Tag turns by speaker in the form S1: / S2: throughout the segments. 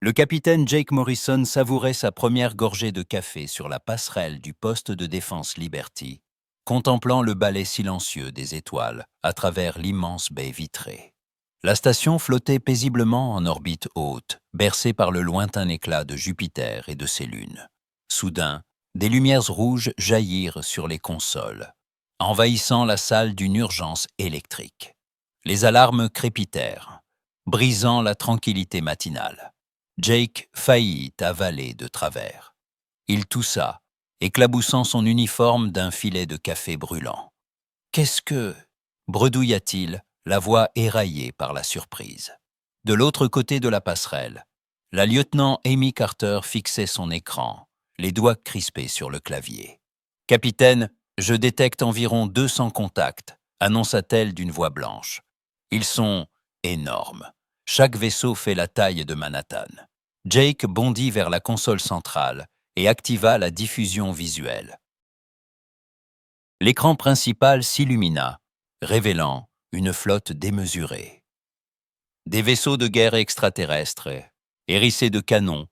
S1: Le capitaine Jake Morrison savourait sa première gorgée de café sur la passerelle du poste de défense Liberty, contemplant le balai silencieux des étoiles à travers l'immense baie vitrée. La station flottait paisiblement en orbite haute, bercée par le lointain éclat de Jupiter et de ses lunes. Soudain, des lumières rouges jaillirent sur les consoles, envahissant la salle d'une urgence électrique. Les alarmes crépitèrent, brisant la tranquillité matinale. Jake faillit avaler de travers. Il toussa, éclaboussant son uniforme d'un filet de café brûlant. « Qu'est-ce que... » bredouilla-t-il, la voix éraillée par la surprise. De l'autre côté de la passerelle, la lieutenant Amy Carter fixait son écran, les doigts crispés sur le clavier. « Capitaine, je détecte environ 200 contacts, annonça-t-elle d'une voix blanche. Ils sont énormes. Chaque vaisseau fait la taille de Manhattan. » Jake bondit vers la console centrale et activa la diffusion visuelle. L'écran principal s'illumina, révélant une flotte démesurée. Des vaisseaux de guerre extraterrestres, hérissés de canons,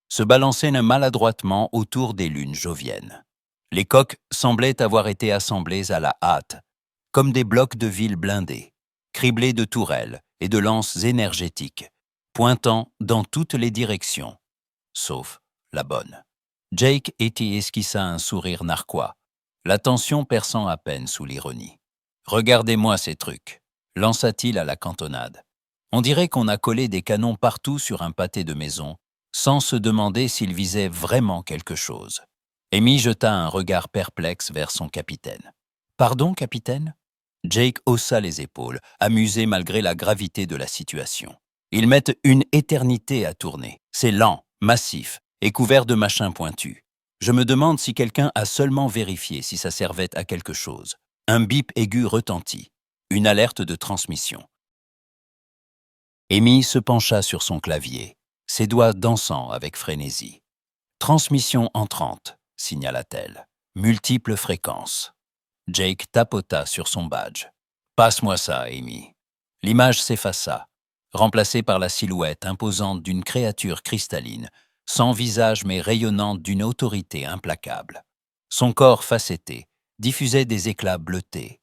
S1: se balançaient maladroitement autour des lunes joviennes. Les coques semblaient avoir été assemblées à la hâte, comme des blocs de villes blindés, criblés de tourelles et de lances énergétiques, pointant dans toutes les directions, sauf la bonne. Jake esquissa un sourire narquois, la tension perçant à peine sous l'ironie. « Regardez-moi ces trucs », lança-t-il à la cantonade. On dirait qu'on a collé des canons partout sur un pâté de maison, sans se demander s'ils visaient vraiment quelque chose. Amy jeta un regard perplexe vers son capitaine. « Pardon, capitaine ?» Jake haussa les épaules, amusé malgré la gravité de la situation. Ils mettent une éternité à tourner. C'est lent, massif et couvert de machins pointus. Je me demande si quelqu'un a seulement vérifié si ça servait à quelque chose. Un bip aigu retentit. Une alerte de transmission. Amy se pencha sur son clavier, ses doigts dansant avec frénésie. « Transmission entrante », signala-t-elle. « Multiples fréquences. » Jake tapota sur son badge. « Passe-moi ça, Amy. » L'image s'effaça, remplacée par la silhouette imposante d'une créature cristalline, sans visage mais rayonnante d'une autorité implacable. Son corps facetté diffusait des éclats bleutés,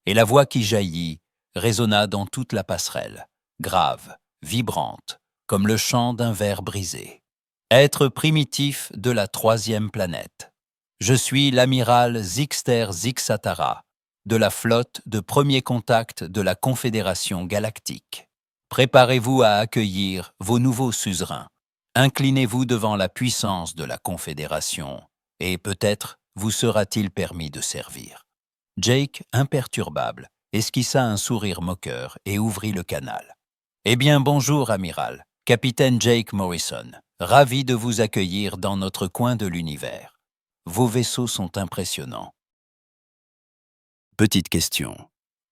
S1: et la voix qui jaillit résonna dans toute la passerelle, grave, vibrante, comme le chant d'un ver brisé. Être primitif de la 3e planète. Je suis l'amiral Zixter Zixatara, de la flotte de premier contact de la Confédération galactique. Préparez-vous à accueillir vos nouveaux suzerains. Inclinez-vous devant la puissance de la Confédération, et peut-être vous sera-t-il permis de servir. Jake, imperturbable, esquissa un sourire moqueur et ouvrit le canal. « Eh bien, bonjour, amiral, capitaine Jake Morrison. Ravi de vous accueillir dans notre coin de l'univers. Vos vaisseaux sont impressionnants. » Petite question.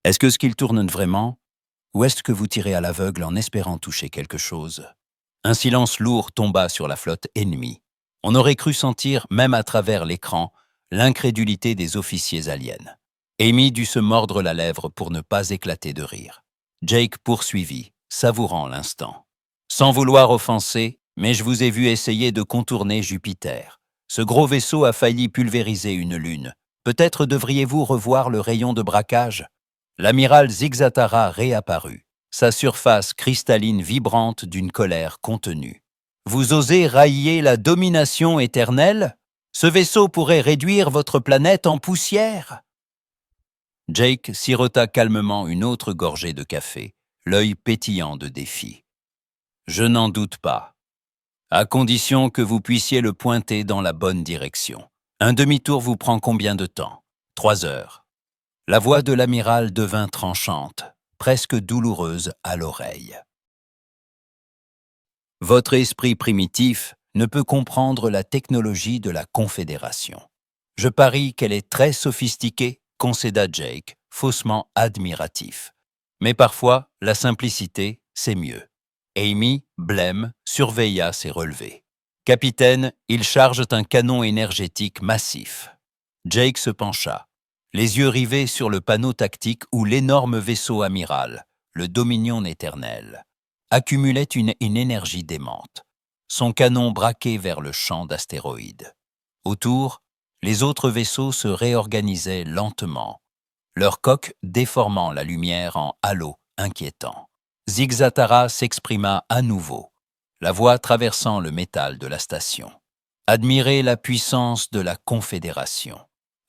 S1: Est-ce que ce qu'ils tournent vraiment? Ou est-ce que vous tirez à l'aveugle en espérant toucher quelque chose? Un silence lourd tomba sur la flotte ennemie. On aurait cru sentir, même à travers l'écran, l'incrédulité des officiers aliens. Amy dut se mordre la lèvre pour ne pas éclater de rire. Jake poursuivit, savourant l'instant. « Sans vouloir offenser, mais je vous ai vu essayer de contourner Jupiter. Ce gros vaisseau a failli pulvériser une lune. Peut-être devriez-vous revoir le rayon de braquage ?» L'amiral Zixatara réapparut, sa surface cristalline vibrante d'une colère contenue. « Vous osez railler la domination éternelle? Ce vaisseau pourrait réduire votre planète en poussière !» Jake sirota calmement une autre gorgée de café, l'œil pétillant de défi. « Je n'en doute pas. À condition que vous puissiez le pointer dans la bonne direction. Un demi-tour vous prend combien de temps? 3 heures. » La voix de l'amiral devint tranchante, presque douloureuse à l'oreille. « Votre esprit primitif ne peut comprendre la technologie de la Confédération. Je parie qu'elle est très sophistiquée, concéda Jake, faussement admiratif. Mais parfois, la simplicité, c'est mieux. » Amy, blême, surveilla ses relevés. « Capitaine, ils chargent un canon énergétique massif. » Jake se pencha, les yeux rivés sur le panneau tactique où l'énorme vaisseau amiral, le Dominion éternel, accumulait une énergie démente. son canon braqué vers le champ d'astéroïdes. Autour, les autres vaisseaux se réorganisaient lentement, leurs coques déformant la lumière en halo inquiétant. Zigzatara s'exprima à nouveau, la voix traversant le métal de la station. Admirez la puissance de la Confédération.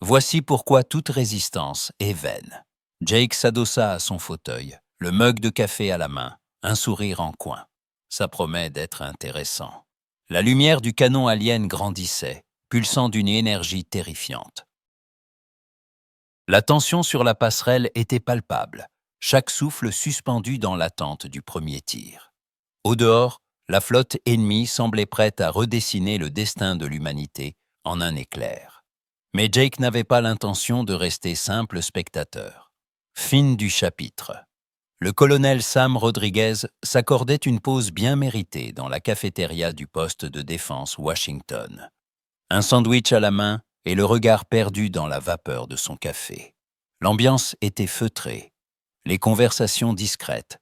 S1: Voici pourquoi toute résistance est vaine. Jake s'adossa à son fauteuil, le mug de café à la main, un sourire en coin. Ça promet d'être intéressant. La lumière du canon alien grandissait, pulsant d'une énergie terrifiante. La tension sur la passerelle était palpable, chaque souffle suspendu dans l'attente du premier tir. Au dehors, la flotte ennemie semblait prête à redessiner le destin de l'humanité en un éclair. Mais Jake n'avait pas l'intention de rester simple spectateur. Fin du chapitre. Le colonel Sam Rodriguez s'accordait une pause bien méritée dans la cafétéria du poste de défense Washington. Un sandwich à la main et le regard perdu dans la vapeur de son café. L'ambiance était feutrée, les conversations discrètes,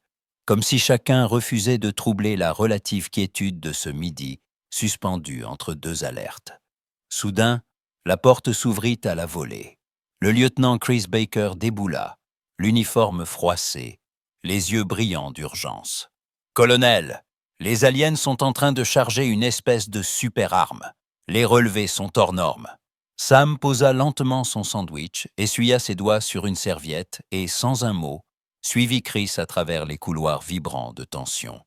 S1: comme si chacun refusait de troubler la relative quiétude de ce midi, suspendu entre deux alertes. Soudain, la porte s'ouvrit à la volée. Le lieutenant Chris Baker déboula, l'uniforme froissé, les yeux brillants d'urgence. « Colonel, les aliens sont en train de charger une espèce de super-arme. Les relevés sont hors normes. » Sam posa lentement son sandwich, essuya ses doigts sur une serviette et, sans un mot, suivit Chris à travers les couloirs vibrants de tension.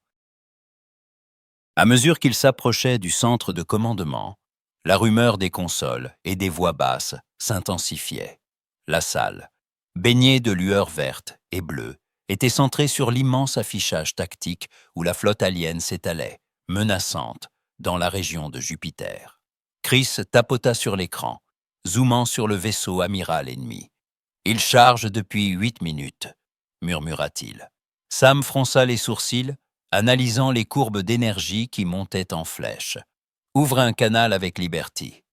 S1: À mesure qu'il s'approchait du centre de commandement, la rumeur des consoles et des voix basses s'intensifiait. La salle, baignée de lueurs vertes et bleues, était centrée sur l'immense affichage tactique où la flotte alien s'étalait, menaçante, dans la région de Jupiter. Chris tapota sur l'écran, zoomant sur le vaisseau amiral ennemi. « Il charge depuis 8 minutes », murmura-t-il. Sam fronça les sourcils, analysant les courbes d'énergie qui montaient en flèche. « Ouvre un canal avec Liberty. »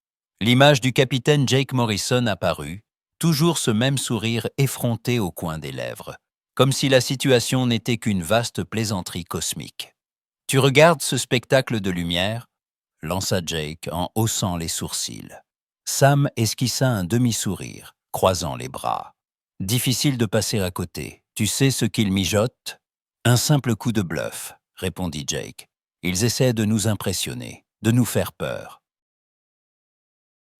S1: L'image du capitaine Jake Morrison apparut, toujours ce même sourire effronté au coin des lèvres, comme si la situation n'était qu'une vaste plaisanterie cosmique. « Tu regardes ce spectacle de lumière ?» lança Jake en haussant les sourcils. Sam esquissa un demi-sourire, croisant les bras. « Difficile de passer à côté. Tu sais ce qu'ils mijotent ?»« Un simple coup de bluff, » répondit Jake. « Ils essaient de nous impressionner, de nous faire peur. »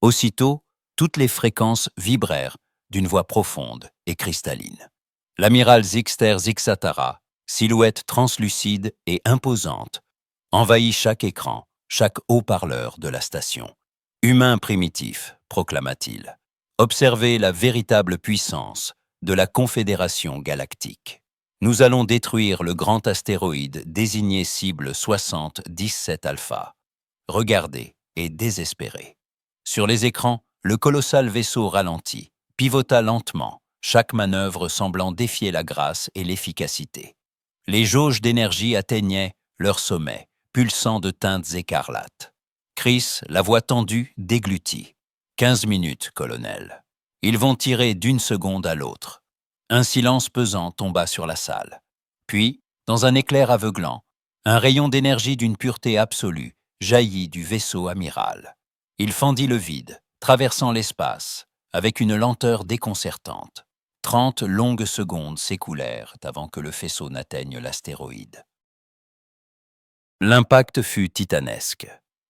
S1: Aussitôt, toutes les fréquences vibrèrent d'une voix profonde et cristalline. L'amiral Zixter Zixatara, silhouette translucide et imposante, envahit chaque écran, chaque haut-parleur de la station. « Humain primitif, proclama-t-il. Observez la véritable puissance de la Confédération galactique. Nous allons détruire le grand astéroïde désigné cible 6017 Alpha. Regardez et désespérez. » Sur les écrans, le colossal vaisseau ralentit, pivota lentement, chaque manœuvre semblant défier la grâce et l'efficacité. Les jauges d'énergie atteignaient leur sommet, pulsant de teintes écarlates. Chris, la voix tendue, déglutit. « 15 minutes, colonel. Ils vont tirer d'une seconde à l'autre. » Un silence pesant tomba sur la salle. Puis, dans un éclair aveuglant, un rayon d'énergie d'une pureté absolue jaillit du vaisseau amiral. Il fendit le vide, traversant l'espace, avec une lenteur déconcertante. 30 longues secondes s'écoulèrent avant que le faisceau n'atteigne l'astéroïde. L'impact fut titanesque.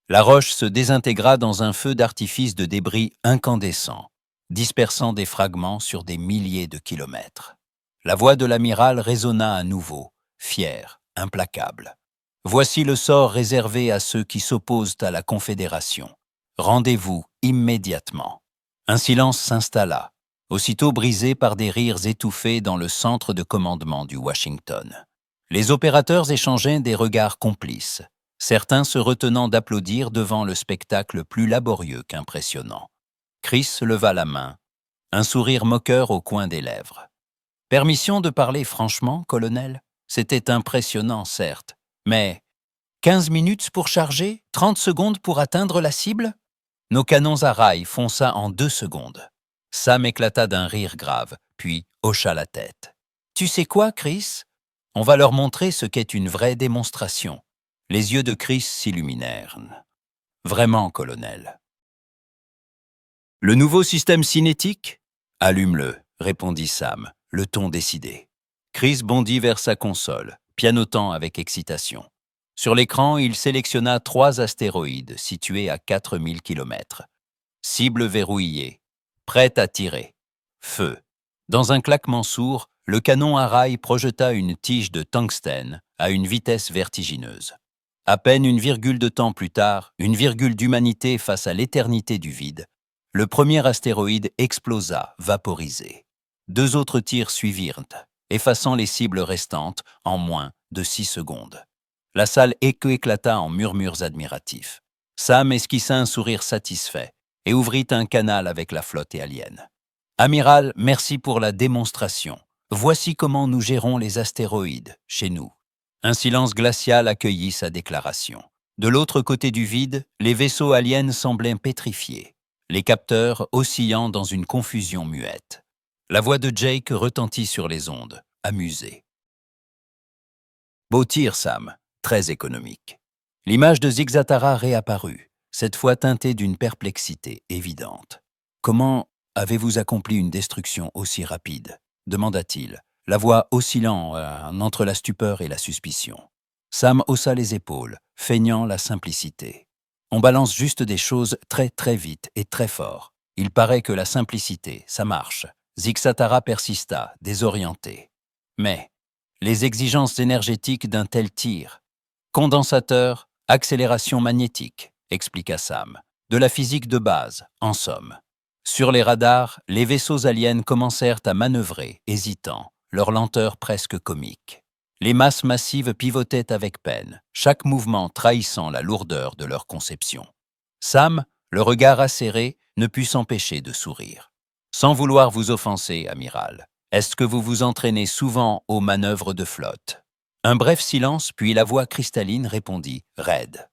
S1: La roche se désintégra dans un feu d'artifice de débris incandescents, dispersant des fragments sur des milliers de kilomètres. La voix de l'amiral résonna à nouveau, fière, implacable. « Voici le sort réservé à ceux qui s'opposent à la Confédération. Rendez-vous immédiatement. » Un silence s'installa, aussitôt brisé par des rires étouffés dans le centre de commandement du Washington. Les opérateurs échangeaient des regards complices, certains se retenant d'applaudir devant le spectacle plus laborieux qu'impressionnant. Chris leva la main, un sourire moqueur au coin des lèvres. « Permission de parler franchement, colonel ? C'était impressionnant, certes, mais 15 minutes pour charger, 30 secondes pour atteindre la cible ? Nos canons à rail font ça en 2 secondes. » Sam éclata d'un rire grave, puis hocha la tête. « Tu sais quoi, Chris ? On va leur montrer ce qu'est une vraie démonstration. Les yeux de Chris s'illuminèrent. Vraiment, colonel. Le nouveau système cinétique? Allume-le, répondit Sam, le ton décidé. Chris bondit vers sa console, pianotant avec excitation. Sur l'écran, il sélectionna 3 astéroïdes situés à 4000 km. Cible verrouillée. Prête à tirer. Feu. Dans un claquement sourd, le canon à rail projeta une tige de tungstène à une vitesse vertigineuse. À peine une virgule de temps plus tard, une virgule d'humanité face à l'éternité du vide, le premier astéroïde explosa, vaporisé. 2 autres tirs suivirent, effaçant les cibles restantes en moins de 6 secondes. La salle éclata en murmures admiratifs. Sam esquissa un sourire satisfait et ouvrit un canal avec la flotte éolienne. « Amiral, merci pour la démonstration. Voici comment nous gérons les astéroïdes, chez nous. » Un silence glacial accueillit sa déclaration. De l'autre côté du vide, les vaisseaux aliens semblaient pétrifiés, les capteurs oscillant dans une confusion muette. La voix de Jake retentit sur les ondes, amusée. « Beau tir, Sam, très économique. » L'image de Zixatara réapparut, cette fois teintée d'une perplexité évidente. « Comment avez-vous accompli une destruction aussi rapide ?» demanda-t-il, la voix oscillant entre la stupeur et la suspicion. Sam haussa les épaules, feignant la simplicité. « On balance juste des choses très très vite et très fort. Il paraît que la simplicité, ça marche. » Zixatara persista, désorienté. Mais les exigences énergétiques d'un tel tir. Condensateur, accélération magnétique, expliqua Sam. De la physique de base, en somme. Sur les radars, les vaisseaux aliens commencèrent à manœuvrer, hésitants, leur lenteur presque comique. Les masses massives pivotaient avec peine, chaque mouvement trahissant la lourdeur de leur conception. Sam, le regard acéré, ne put s'empêcher de sourire. « Sans vouloir vous offenser, amiral, est-ce que vous vous entraînez souvent aux manœuvres de flotte ?» Un bref silence, puis la voix cristalline répondit, raide.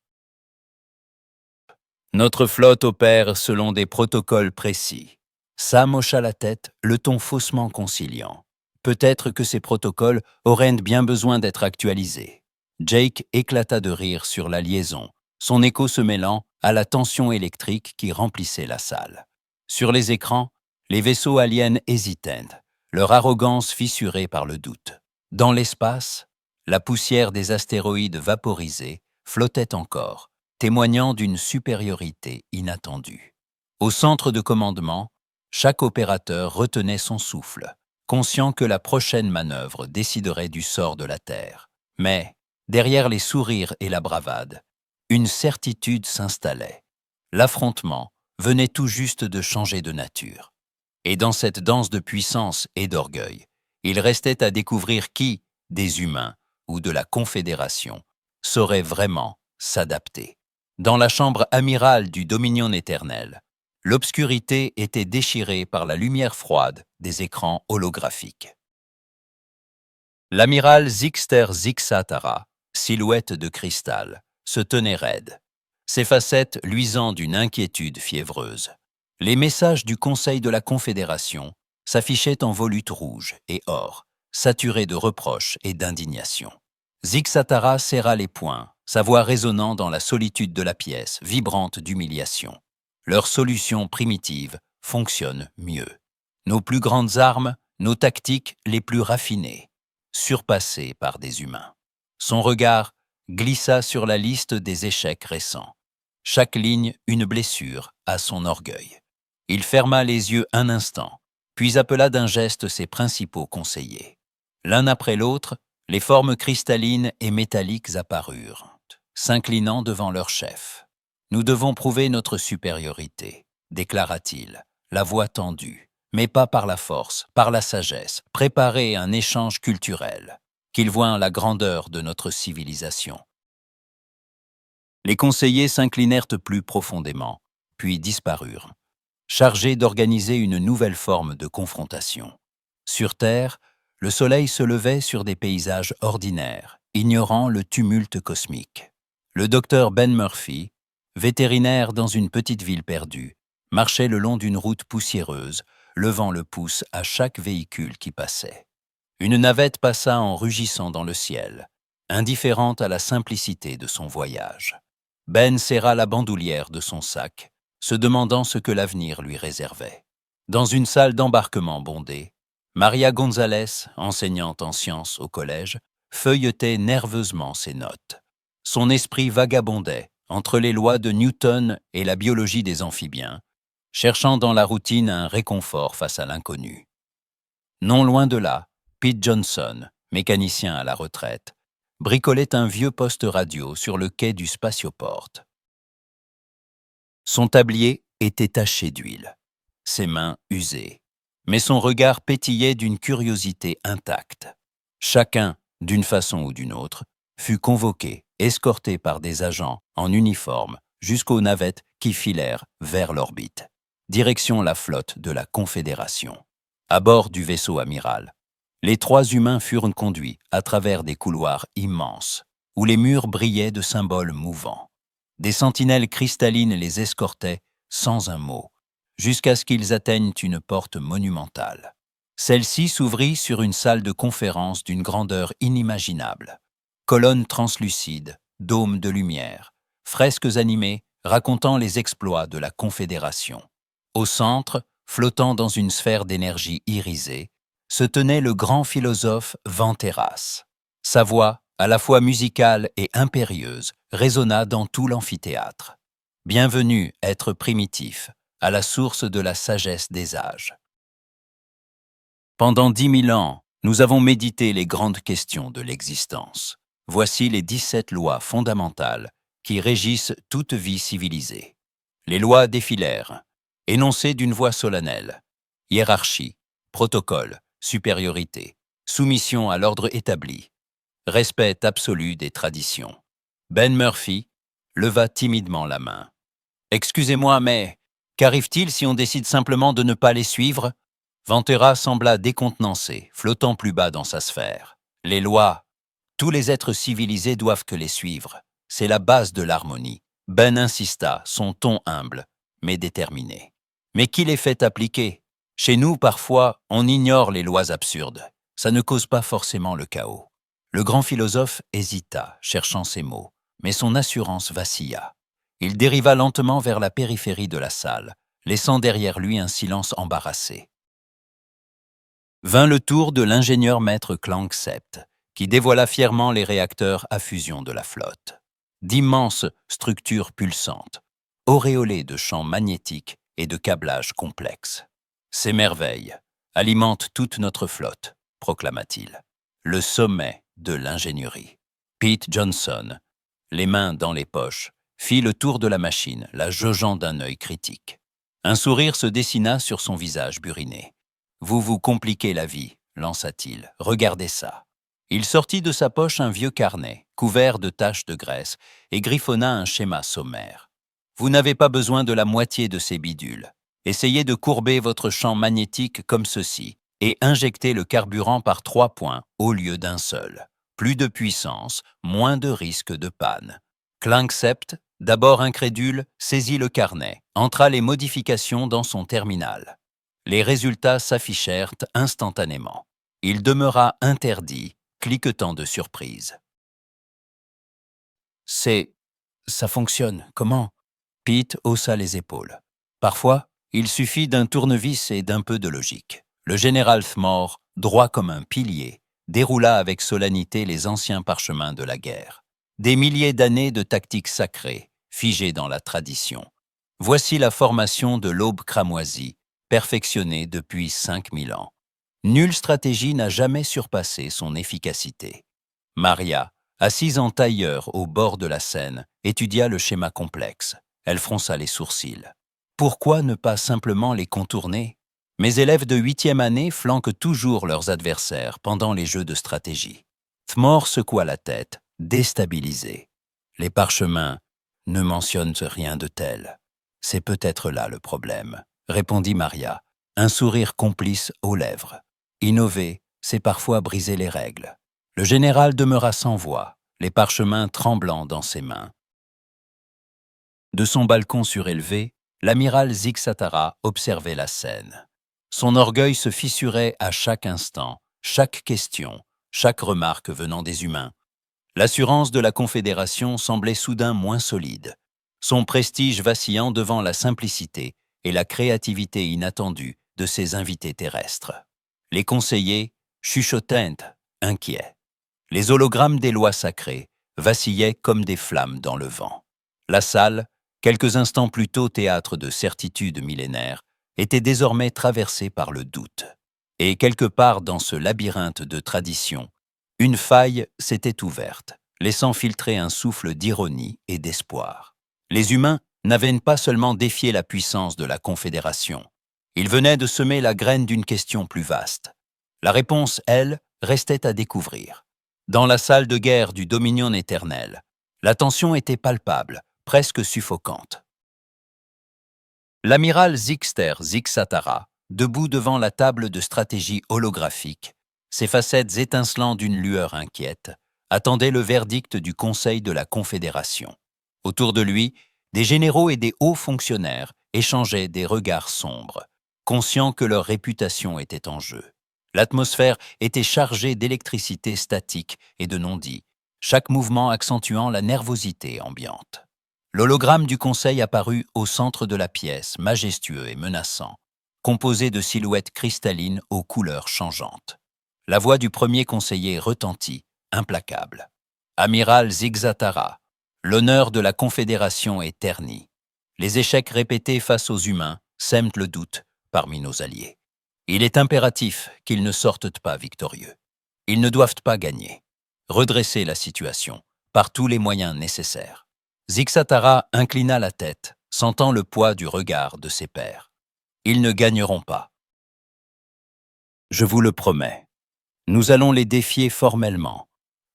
S1: « Notre flotte opère selon des protocoles précis. » Sam hocha la tête, le ton faussement conciliant. Peut-être que ces protocoles auraient bien besoin d'être actualisés. Jake éclata de rire sur la liaison, son écho se mêlant à la tension électrique qui remplissait la salle. Sur les écrans, les vaisseaux aliens hésitaient, leur arrogance fissurée par le doute. Dans l'espace, la poussière des astéroïdes vaporisés flottait encore, témoignant d'une supériorité inattendue. Au centre de commandement, chaque opérateur retenait son souffle, conscient que la prochaine manœuvre déciderait du sort de la Terre. Mais, derrière les sourires et la bravade, une certitude s'installait. L'affrontement venait tout juste de changer de nature. Et dans cette danse de puissance et d'orgueil, il restait à découvrir qui, des humains ou de la Confédération, saurait vraiment s'adapter. Dans la chambre amirale du Dominion éternel, l'obscurité était déchirée par la lumière froide des écrans holographiques. L'amiral Zixter Zixatara, silhouette de cristal, se tenait raide, ses facettes luisant d'une inquiétude fiévreuse. Les messages du Conseil de la Confédération s'affichaient en volutes rouges et or, saturés de reproches et d'indignation. Zixatara serra les poings, sa voix résonnant dans la solitude de la pièce, vibrante d'humiliation. Leur solution primitive fonctionne mieux. Nos plus grandes armes, nos tactiques les plus raffinées, surpassées par des humains. Son regard glissa sur la liste des échecs récents. Chaque ligne, une blessure à son orgueil. Il ferma les yeux un instant, puis appela d'un geste ses principaux conseillers. L'un après l'autre, les formes cristallines et métalliques apparurent, s'inclinant devant leur chef. « Nous devons prouver notre supériorité », déclara-t-il, la voix tendue, mais pas par la force, par la sagesse, préparer un échange culturel, qu'ils voient la grandeur de notre civilisation. Les conseillers s'inclinèrent plus profondément, puis disparurent, chargés d'organiser une nouvelle forme de confrontation. Sur Terre, le soleil se levait sur des paysages ordinaires, ignorant le tumulte cosmique. Le docteur Ben Murphy, vétérinaire dans une petite ville perdue, marchait le long d'une route poussiéreuse, levant le pouce à chaque véhicule qui passait. Une navette passa en rugissant dans le ciel. indifférente à la simplicité de son voyage. Ben serra la bandoulière de son sac, se demandant ce que l'avenir lui réservait. Dans une salle d'embarquement bondée, Maria González, enseignante en sciences au collège, feuilletait nerveusement ses notes. Son esprit vagabondait entre les lois de Newton et la biologie des amphibiens, cherchant dans la routine un réconfort face à l'inconnu. Non loin de là, Pete Johnson, mécanicien à la retraite, bricolait un vieux poste radio sur le quai du Spatioport. Son tablier était taché d'huile, ses mains usées, mais son regard pétillait d'une curiosité intacte. Chacun, d'une façon ou d'une autre, fut convoqué, escorté par des agents en uniforme jusqu'aux navettes qui filèrent vers l'orbite, direction la flotte de la Confédération. À bord du vaisseau amiral, les 3 humains furent conduits à travers des couloirs immenses, où les murs brillaient de symboles mouvants. Des sentinelles cristallines les escortaient sans un mot, jusqu'à ce qu'ils atteignent une porte monumentale. Celle-ci s'ouvrit sur une salle de conférence d'une grandeur inimaginable. Colonnes translucides, dômes de lumière, fresques animées racontant les exploits de la Confédération. Au centre, flottant dans une sphère d'énergie irisée, se tenait le grand philosophe Vanterras. Sa voix, à la fois musicale et impérieuse, résonna dans tout l'amphithéâtre. Bienvenue, être primitif, à la source de la sagesse des âges. Pendant 10 000 ans, nous avons médité les grandes questions de l'existence. Voici les 17 lois fondamentales qui régissent toute vie civilisée. Les lois défilèrent, énoncées d'une voix solennelle. Hiérarchie, protocole, supériorité, soumission à l'ordre établi, respect absolu des traditions. Ben Murphy leva timidement la main. « Excusez-moi, mais qu'arrive-t-il si on décide simplement de ne pas les suivre ?» Vantera sembla décontenancé, flottant plus bas dans sa sphère. « Les lois, tous les êtres civilisés doivent que les suivre. C'est la base de l'harmonie. » Ben insista, son ton humble, mais déterminé. « Mais qui les fait appliquer ? Chez nous, parfois, on ignore les lois absurdes. Ça ne cause pas forcément le chaos. » Le grand philosophe hésita, cherchant ses mots, mais son assurance vacilla. Il dériva lentement vers la périphérie de la salle, laissant derrière lui un silence embarrassé. Vint le tour de l'ingénieur maître Clank-Sept, qui dévoila fièrement les réacteurs à fusion de la flotte. D'immenses structures pulsantes, auréolées de champs magnétiques et de câblages complexes. « Ces merveilles alimentent toute notre flotte », proclama-t-il. Le sommet de l'ingénierie. Pete Johnson, les mains dans les poches, fit le tour de la machine, la jaugeant d'un œil critique. Un sourire se dessina sur son visage buriné. « Vous vous compliquez la vie, lança-t-il. Regardez ça. » Il sortit de sa poche un vieux carnet, couvert de taches de graisse, et griffonna un schéma sommaire. « Vous n'avez pas besoin de la moitié de ces bidules. Essayez de courber votre champ magnétique comme ceci, et injectez le carburant par 3 points au lieu d'un seul. Plus de puissance, moins de risque de panne. » Clank-Sept, d'abord incrédule, saisit le carnet, entra les modifications dans son terminal. Les résultats s'affichèrent instantanément. Il demeura interdit, cliquetant de surprise. « Ça fonctionne, comment ?» Pete haussa les épaules. « Parfois, il suffit d'un tournevis et d'un peu de logique. » Le général Thmore, droit comme un pilier, déroula avec solennité les anciens parchemins de la guerre. Des milliers d'années de tactiques sacrées, figées dans la tradition. Voici la formation de l'aube cramoisie, perfectionnée depuis 5000 ans. Nulle stratégie n'a jamais surpassé son efficacité. Maria, assise en tailleur au bord de la Seine, étudia le schéma complexe. Elle fronça les sourcils. Pourquoi ne pas simplement les contourner ? Mes élèves de 8e année flanquent toujours leurs adversaires pendant les jeux de stratégie. Thmore secoua la tête, déstabilisé. Les parchemins ne mentionnent rien de tel. C'est peut-être là le problème, répondit Maria, un sourire complice aux lèvres. Innover, c'est parfois briser les règles. Le général demeura sans voix, les parchemins tremblants dans ses mains. De son balcon surélevé, l'amiral Zixatara observait la scène. Son orgueil se fissurait à chaque instant, chaque question, chaque remarque venant des humains. L'assurance de la Confédération semblait soudain moins solide, son prestige vacillant devant la simplicité et la créativité inattendue de ses invités terrestres. Les conseillers chuchotaient, inquiets. Les hologrammes des lois sacrées vacillaient comme des flammes dans le vent. La salle, quelques instants plus tôt théâtre de certitudes millénaires, était désormais traversée par le doute. Et quelque part dans ce labyrinthe de traditions, une faille s'était ouverte, laissant filtrer un souffle d'ironie et d'espoir. Les humains n'avaient pas seulement défié la puissance de la Confédération, ils venaient de semer la graine d'une question plus vaste. La réponse, elle, restait à découvrir. Dans la salle de guerre du Dominion éternel, la tension était palpable, presque suffocante. L'amiral Zixter Zixatara, debout devant la table de stratégie holographique, ses facettes étincelant d'une lueur inquiète, attendait le verdict du Conseil de la Confédération. Autour de lui, des généraux et des hauts fonctionnaires échangeaient des regards sombres, conscients que leur réputation était en jeu. L'atmosphère était chargée d'électricité statique et de non-dits, chaque mouvement accentuant la nervosité ambiante. L'hologramme du Conseil apparut au centre de la pièce, majestueux et menaçant, composé de silhouettes cristallines aux couleurs changeantes. La voix du premier conseiller retentit, implacable. « Amiral Zixatara, l'honneur de la Confédération est terni. Les échecs répétés face aux humains sèment le doute parmi nos alliés. Il est impératif qu'ils ne sortent pas victorieux. Ils ne doivent pas gagner. Redressez la situation par tous les moyens nécessaires. » Zixatara inclina la tête, sentant le poids du regard de ses pairs. Ils ne gagneront pas. Je vous le promets. Nous allons les défier formellement,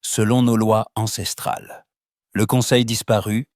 S1: selon nos lois ancestrales. Le conseil disparut,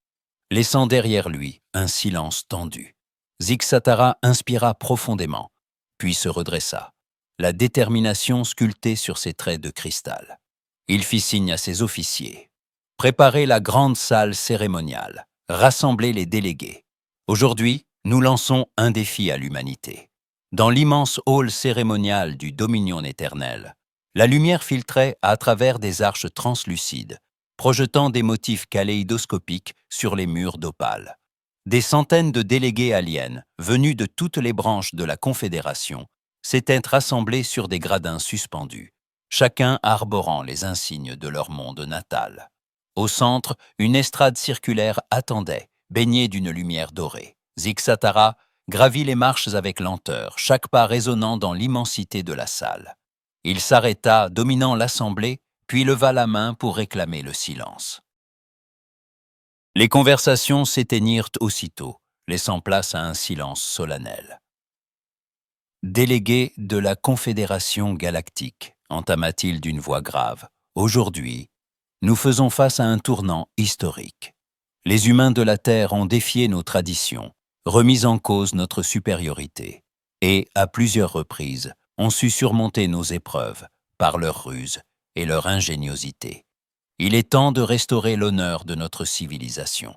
S1: laissant derrière lui un silence tendu. Zixatara inspira profondément, puis se redressa, la détermination sculptée sur ses traits de cristal. Il fit signe à ses officiers. Préparez la grande salle cérémoniale, rassemblez les délégués. Aujourd'hui, nous lançons un défi à l'humanité. Dans l'immense hall cérémonial du Dominion éternel, la lumière filtrait à travers des arches translucides, projetant des motifs kaléidoscopiques sur les murs d'opale. Des centaines de délégués aliens, venus de toutes les branches de la Confédération, s'étaient rassemblés sur des gradins suspendus, chacun arborant les insignes de leur monde natal. Au centre, une estrade circulaire attendait, baignée d'une lumière dorée. Zixatara gravit les marches avec lenteur, chaque pas résonnant dans l'immensité de la salle. Il s'arrêta, dominant l'assemblée, puis leva la main pour réclamer le silence. Les conversations s'éteignirent aussitôt, laissant place à un silence solennel. « Délégué de la Confédération galactique, entama-t-il d'une voix grave, aujourd'hui, nous faisons face à un tournant historique. Les humains de la Terre ont défié nos traditions, remis en cause notre supériorité, et, à plusieurs reprises, ont su surmonter nos épreuves par leur ruse et leur ingéniosité. Il est temps de restaurer l'honneur de notre civilisation. »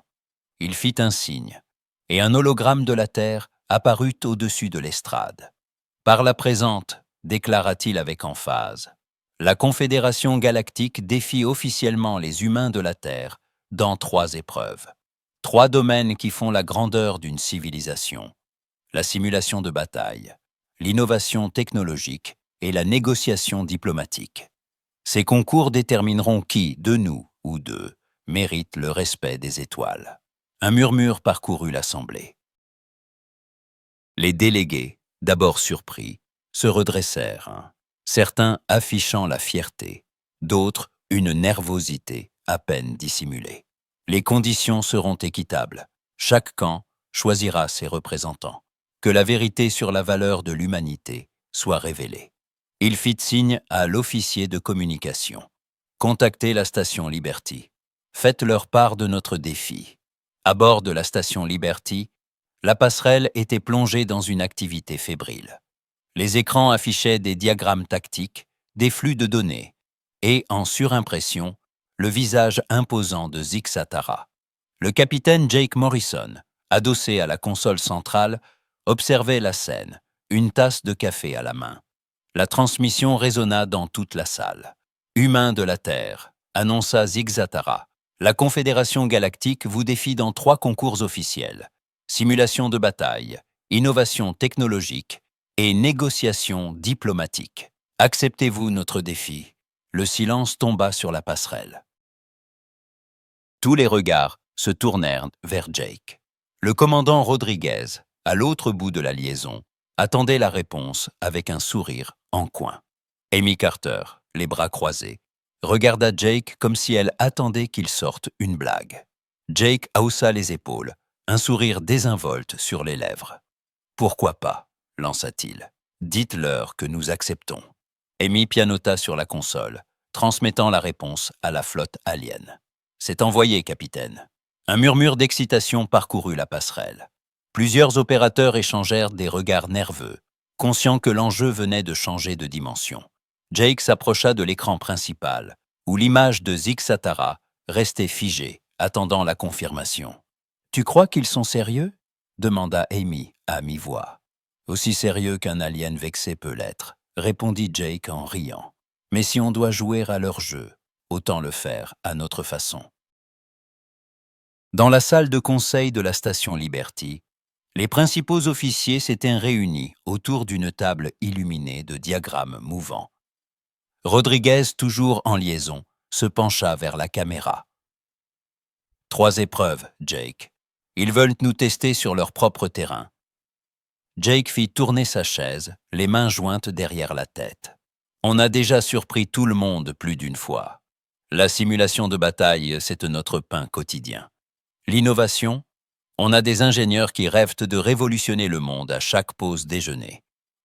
S1: Il fit un signe, et un hologramme de la Terre apparut au-dessus de l'estrade. « Par la présente, déclara-t-il avec emphase, la Confédération galactique défie officiellement les humains de la Terre dans 3 épreuves. 3 domaines qui font la grandeur d'une civilisation. La simulation de bataille, l'innovation technologique et la négociation diplomatique. Ces concours détermineront qui, de nous ou d'eux, mérite le respect des étoiles. » Un murmure parcourut l'assemblée. Les délégués, d'abord surpris, se redressèrent, certains affichant la fierté, d'autres une nervosité à peine dissimulée. Les conditions seront équitables. Chaque camp choisira ses représentants. Que la vérité sur la valeur de l'humanité soit révélée. Il fit signe à l'officier de communication. Contactez la station Liberty. Faites-leur part de notre défi. À bord de la station Liberty, la passerelle était plongée dans une activité fébrile. Les écrans affichaient des diagrammes tactiques, des flux de données, et, en surimpression, le visage imposant de Zixatara. Le capitaine Jake Morrison, adossé à la console centrale, observait la scène, une tasse de café à la main. La transmission résonna dans toute la salle. « Humains de la Terre, annonça Zig-Zatara. La Confédération galactique vous défie dans 3 concours officiels. Simulation de bataille, innovation technologique et négociation diplomatique. Acceptez-vous notre défi? Le silence tomba sur la passerelle. Tous les regards se tournèrent vers Jake. Le commandant Rodriguez, à l'autre bout de la liaison, attendait la réponse avec un sourire en coin. Amy Carter, les bras croisés, regarda Jake comme si elle attendait qu'il sorte une blague. Jake haussa les épaules, un sourire désinvolte sur les lèvres. « Pourquoi pas ?» lança-t-il. « Dites-leur que nous acceptons. » Amy pianota sur la console, transmettant la réponse à la flotte alien. « C'est envoyé, capitaine. » Un murmure d'excitation parcourut la passerelle. Plusieurs opérateurs échangèrent des regards nerveux, conscients que l'enjeu venait de changer de dimension. Jake s'approcha de l'écran principal, où l'image de Zig-Zatara restait figée, attendant la confirmation. « Tu crois qu'ils sont sérieux ?» demanda Amy à mi-voix. « Aussi sérieux qu'un alien vexé peut l'être, » répondit Jake en riant. « Mais si on doit jouer à leur jeu, autant le faire à notre façon. » Dans la salle de conseil de la station Liberty, les principaux officiers s'étaient réunis autour d'une table illuminée de diagrammes mouvants. Rodriguez, toujours en liaison, se pencha vers la caméra. « 3 épreuves, Jake. Ils veulent nous tester sur leur propre terrain. » Jake fit tourner sa chaise, les mains jointes derrière la tête. « On a déjà surpris tout le monde plus d'une fois. La simulation de bataille, c'est notre pain quotidien. L'innovation, on a des ingénieurs qui rêvent de révolutionner le monde à chaque pause déjeuner.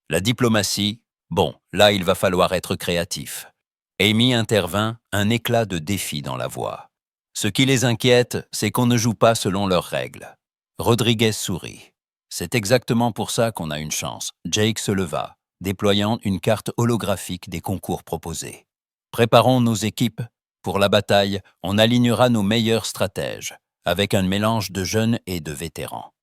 S1: La diplomatie, bon, là il va falloir être créatif. » Amy intervint, un éclat de défi dans la voix. « Ce qui les inquiète, c'est qu'on ne joue pas selon leurs règles. » Rodriguez sourit. « C'est exactement pour ça qu'on a une chance. » Jake se leva, déployant une carte holographique des concours proposés. « Préparons nos équipes. Pour la bataille, on alignera nos meilleurs stratèges, avec un mélange de jeunes et de vétérans.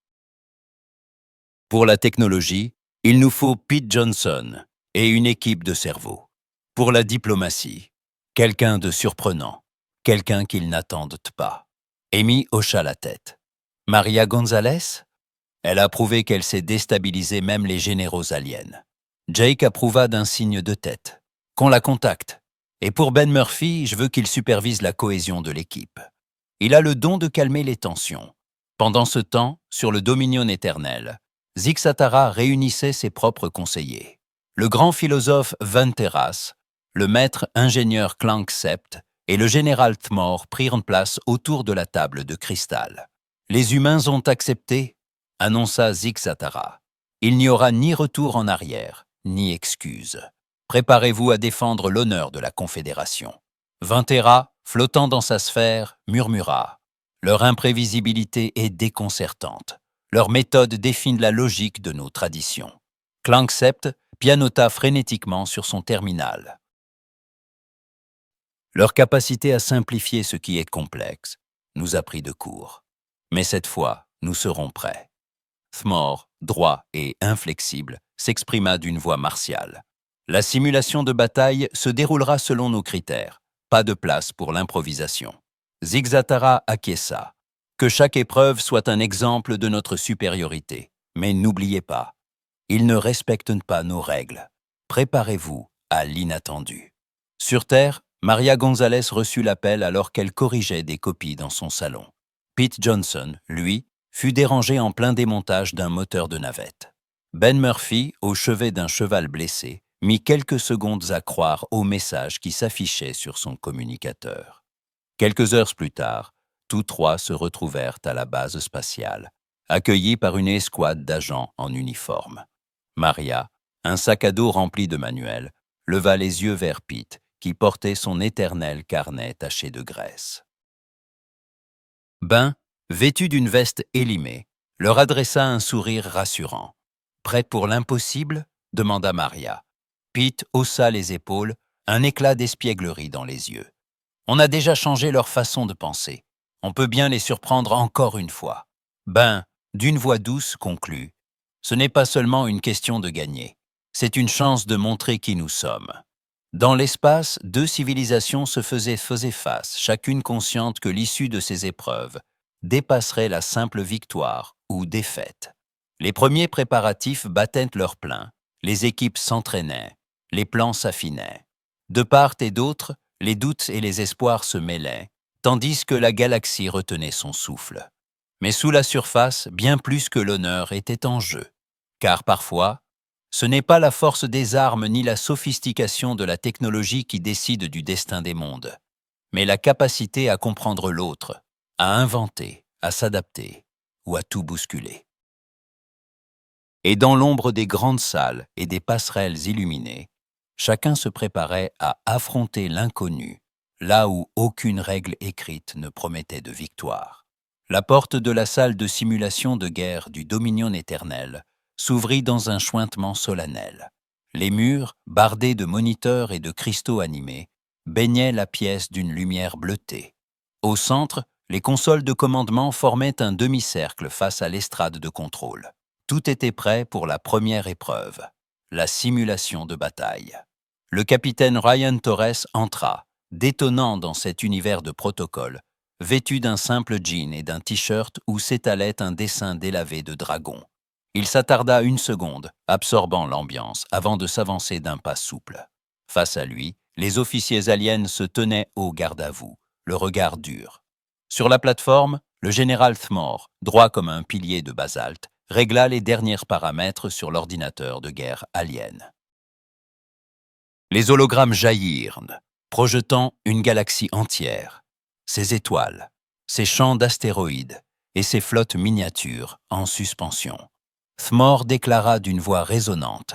S1: Pour la technologie, il nous faut Pete Johnson et une équipe de cerveaux. Pour la diplomatie, quelqu'un de surprenant, quelqu'un qu'ils n'attendent pas. » Amy hocha la tête. « Maria Gonzalez ?» Elle a prouvé qu'elle sait déstabiliser même les généraux aliens. Jake approuva d'un signe de tête. « Qu'on la contacte. Et pour Ben Murphy, je veux qu'il supervise la cohésion de l'équipe. Il a le don de calmer les tensions. » Pendant ce temps, sur le Dominion éternel, Zig-Zatara réunissait ses propres conseillers. Le grand philosophe Van Terras, le maître ingénieur Clank Sept et le général Tmor prirent place autour de la table de cristal. « Les humains ont accepté », annonça Zig-Zatara. « Il n'y aura ni retour en arrière, ni excuse. Préparez-vous à défendre l'honneur de la Confédération. » Van Terras, flottant dans sa sphère, murmura. « Leur imprévisibilité est déconcertante. Leur méthode défine la logique de nos traditions. » Clank Sept pianota frénétiquement sur son terminal. Leur capacité à simplifier ce qui est complexe nous a pris de court. Mais cette fois, nous serons prêts. Tmor, droit et inflexible, s'exprima d'une voix martiale. La simulation de bataille se déroulera selon nos critères. Pas de place pour l'improvisation. Zig-Zatara acquiesça. Que chaque épreuve soit un exemple de notre supériorité. Mais n'oubliez pas, ils ne respectent pas nos règles. Préparez-vous à l'inattendu. Sur Terre, Maria Gonzalez reçut l'appel alors qu'elle corrigeait des copies dans son salon. Pete Johnson, lui, fut dérangé en plein démontage d'un moteur de navette. Ben Murphy, au chevet d'un cheval blessé, mit quelques secondes à croire au message qui s'affichait sur son communicateur. Quelques heures plus tard, tous 3 se retrouvèrent à la base spatiale, accueillis par une escouade d'agents en uniforme. Maria, un sac à dos rempli de manuels, leva les yeux vers Pete, qui portait son éternel carnet taché de graisse. Ben, vêtu d'une veste élimée, leur adressa un sourire rassurant. « Prête pour l'impossible ?» demanda Maria. Pete haussa les épaules, un éclat d'espièglerie dans les yeux. « On a déjà changé leur façon de penser. On peut bien les surprendre encore une fois. » Ben, d'une voix douce, conclut. « Ce n'est pas seulement une question de gagner. C'est une chance de montrer qui nous sommes. » Dans l'espace, deux civilisations se faisaient face, chacune consciente que l'issue de ces épreuves dépasserait la simple victoire ou défaite. Les premiers préparatifs battaient leur plein, les équipes s'entraînaient, les plans s'affinaient. De part et d'autre, les doutes et les espoirs se mêlaient, tandis que la galaxie retenait son souffle. Mais sous la surface, bien plus que l'honneur était en jeu, car parfois, ce n'est pas la force des armes ni la sophistication de la technologie qui décide du destin des mondes, mais la capacité à comprendre l'autre, à inventer, à s'adapter ou à tout bousculer. Et dans l'ombre des grandes salles et des passerelles illuminées, chacun se préparait à affronter l'inconnu, là où aucune règle écrite ne promettait de victoire. La porte de la salle de simulation de guerre du Dominion éternel s'ouvrit dans un chointement solennel. Les murs, bardés de moniteurs et de cristaux animés, baignaient la pièce d'une lumière bleutée. Au centre, les consoles de commandement formaient un demi-cercle face à l'estrade de contrôle. Tout était prêt pour la première épreuve, la simulation de bataille. Le capitaine Ryan Torres entra, détonnant dans cet univers de protocole, vêtu d'un simple jean et d'un t-shirt où s'étalait un dessin délavé de dragon. Il s'attarda une seconde, absorbant l'ambiance, avant de s'avancer d'un pas souple. Face à lui, les officiers aliens se tenaient au garde-à-vous, le regard dur. Sur la plateforme, le général Thmor, droit comme un pilier de basalte, régla les derniers paramètres sur l'ordinateur de guerre alien. Les hologrammes jaillirent, projetant une galaxie entière, ses étoiles, ses champs d'astéroïdes et ses flottes miniatures en suspension. Thmor déclara d'une voix résonnante,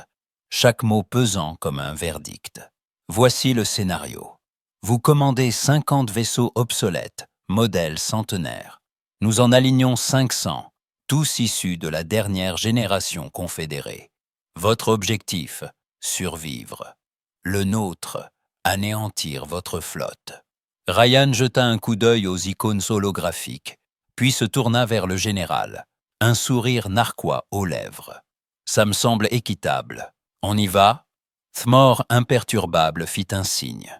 S1: chaque mot pesant comme un verdict. Voici le scénario. Vous commandez 50 vaisseaux obsolètes, modèles centenaires. Nous en alignons 500, tous issus de la dernière génération confédérée. Votre objectif, survivre. Le nôtre, anéantir votre flotte. Ryan jeta un coup d'œil aux icônes holographiques, puis se tourna vers le général, un sourire narquois aux lèvres. Ça me semble équitable. On y va? Thmor, imperturbable, fit un signe.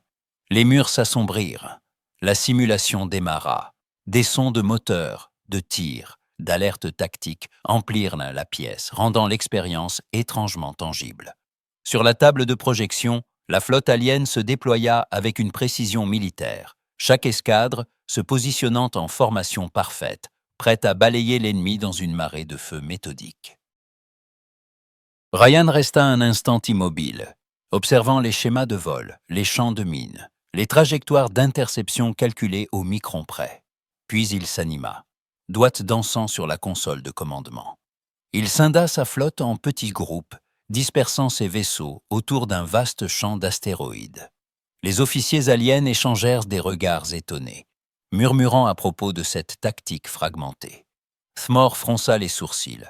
S1: Les murs s'assombrirent. La simulation démarra. Des sons de moteur, de tir, d'alerte tactique emplirent la pièce, rendant l'expérience étrangement tangible. Sur la table de projection, la flotte alien se déploya avec une précision militaire, chaque escadre se positionnant en formation parfaite, prête à balayer l'ennemi dans une marée de feu méthodique. Ryan resta un instant immobile, observant les schémas de vol, les champs de mines, les trajectoires d'interception calculées au micron près. Puis il s'anima, doigts dansant sur la console de commandement. Il scinda sa flotte en petits groupes, dispersant ses vaisseaux autour d'un vaste champ d'astéroïdes. Les officiers aliens échangèrent des regards étonnés, murmurant à propos de cette tactique fragmentée. Thmor fronça les sourcils,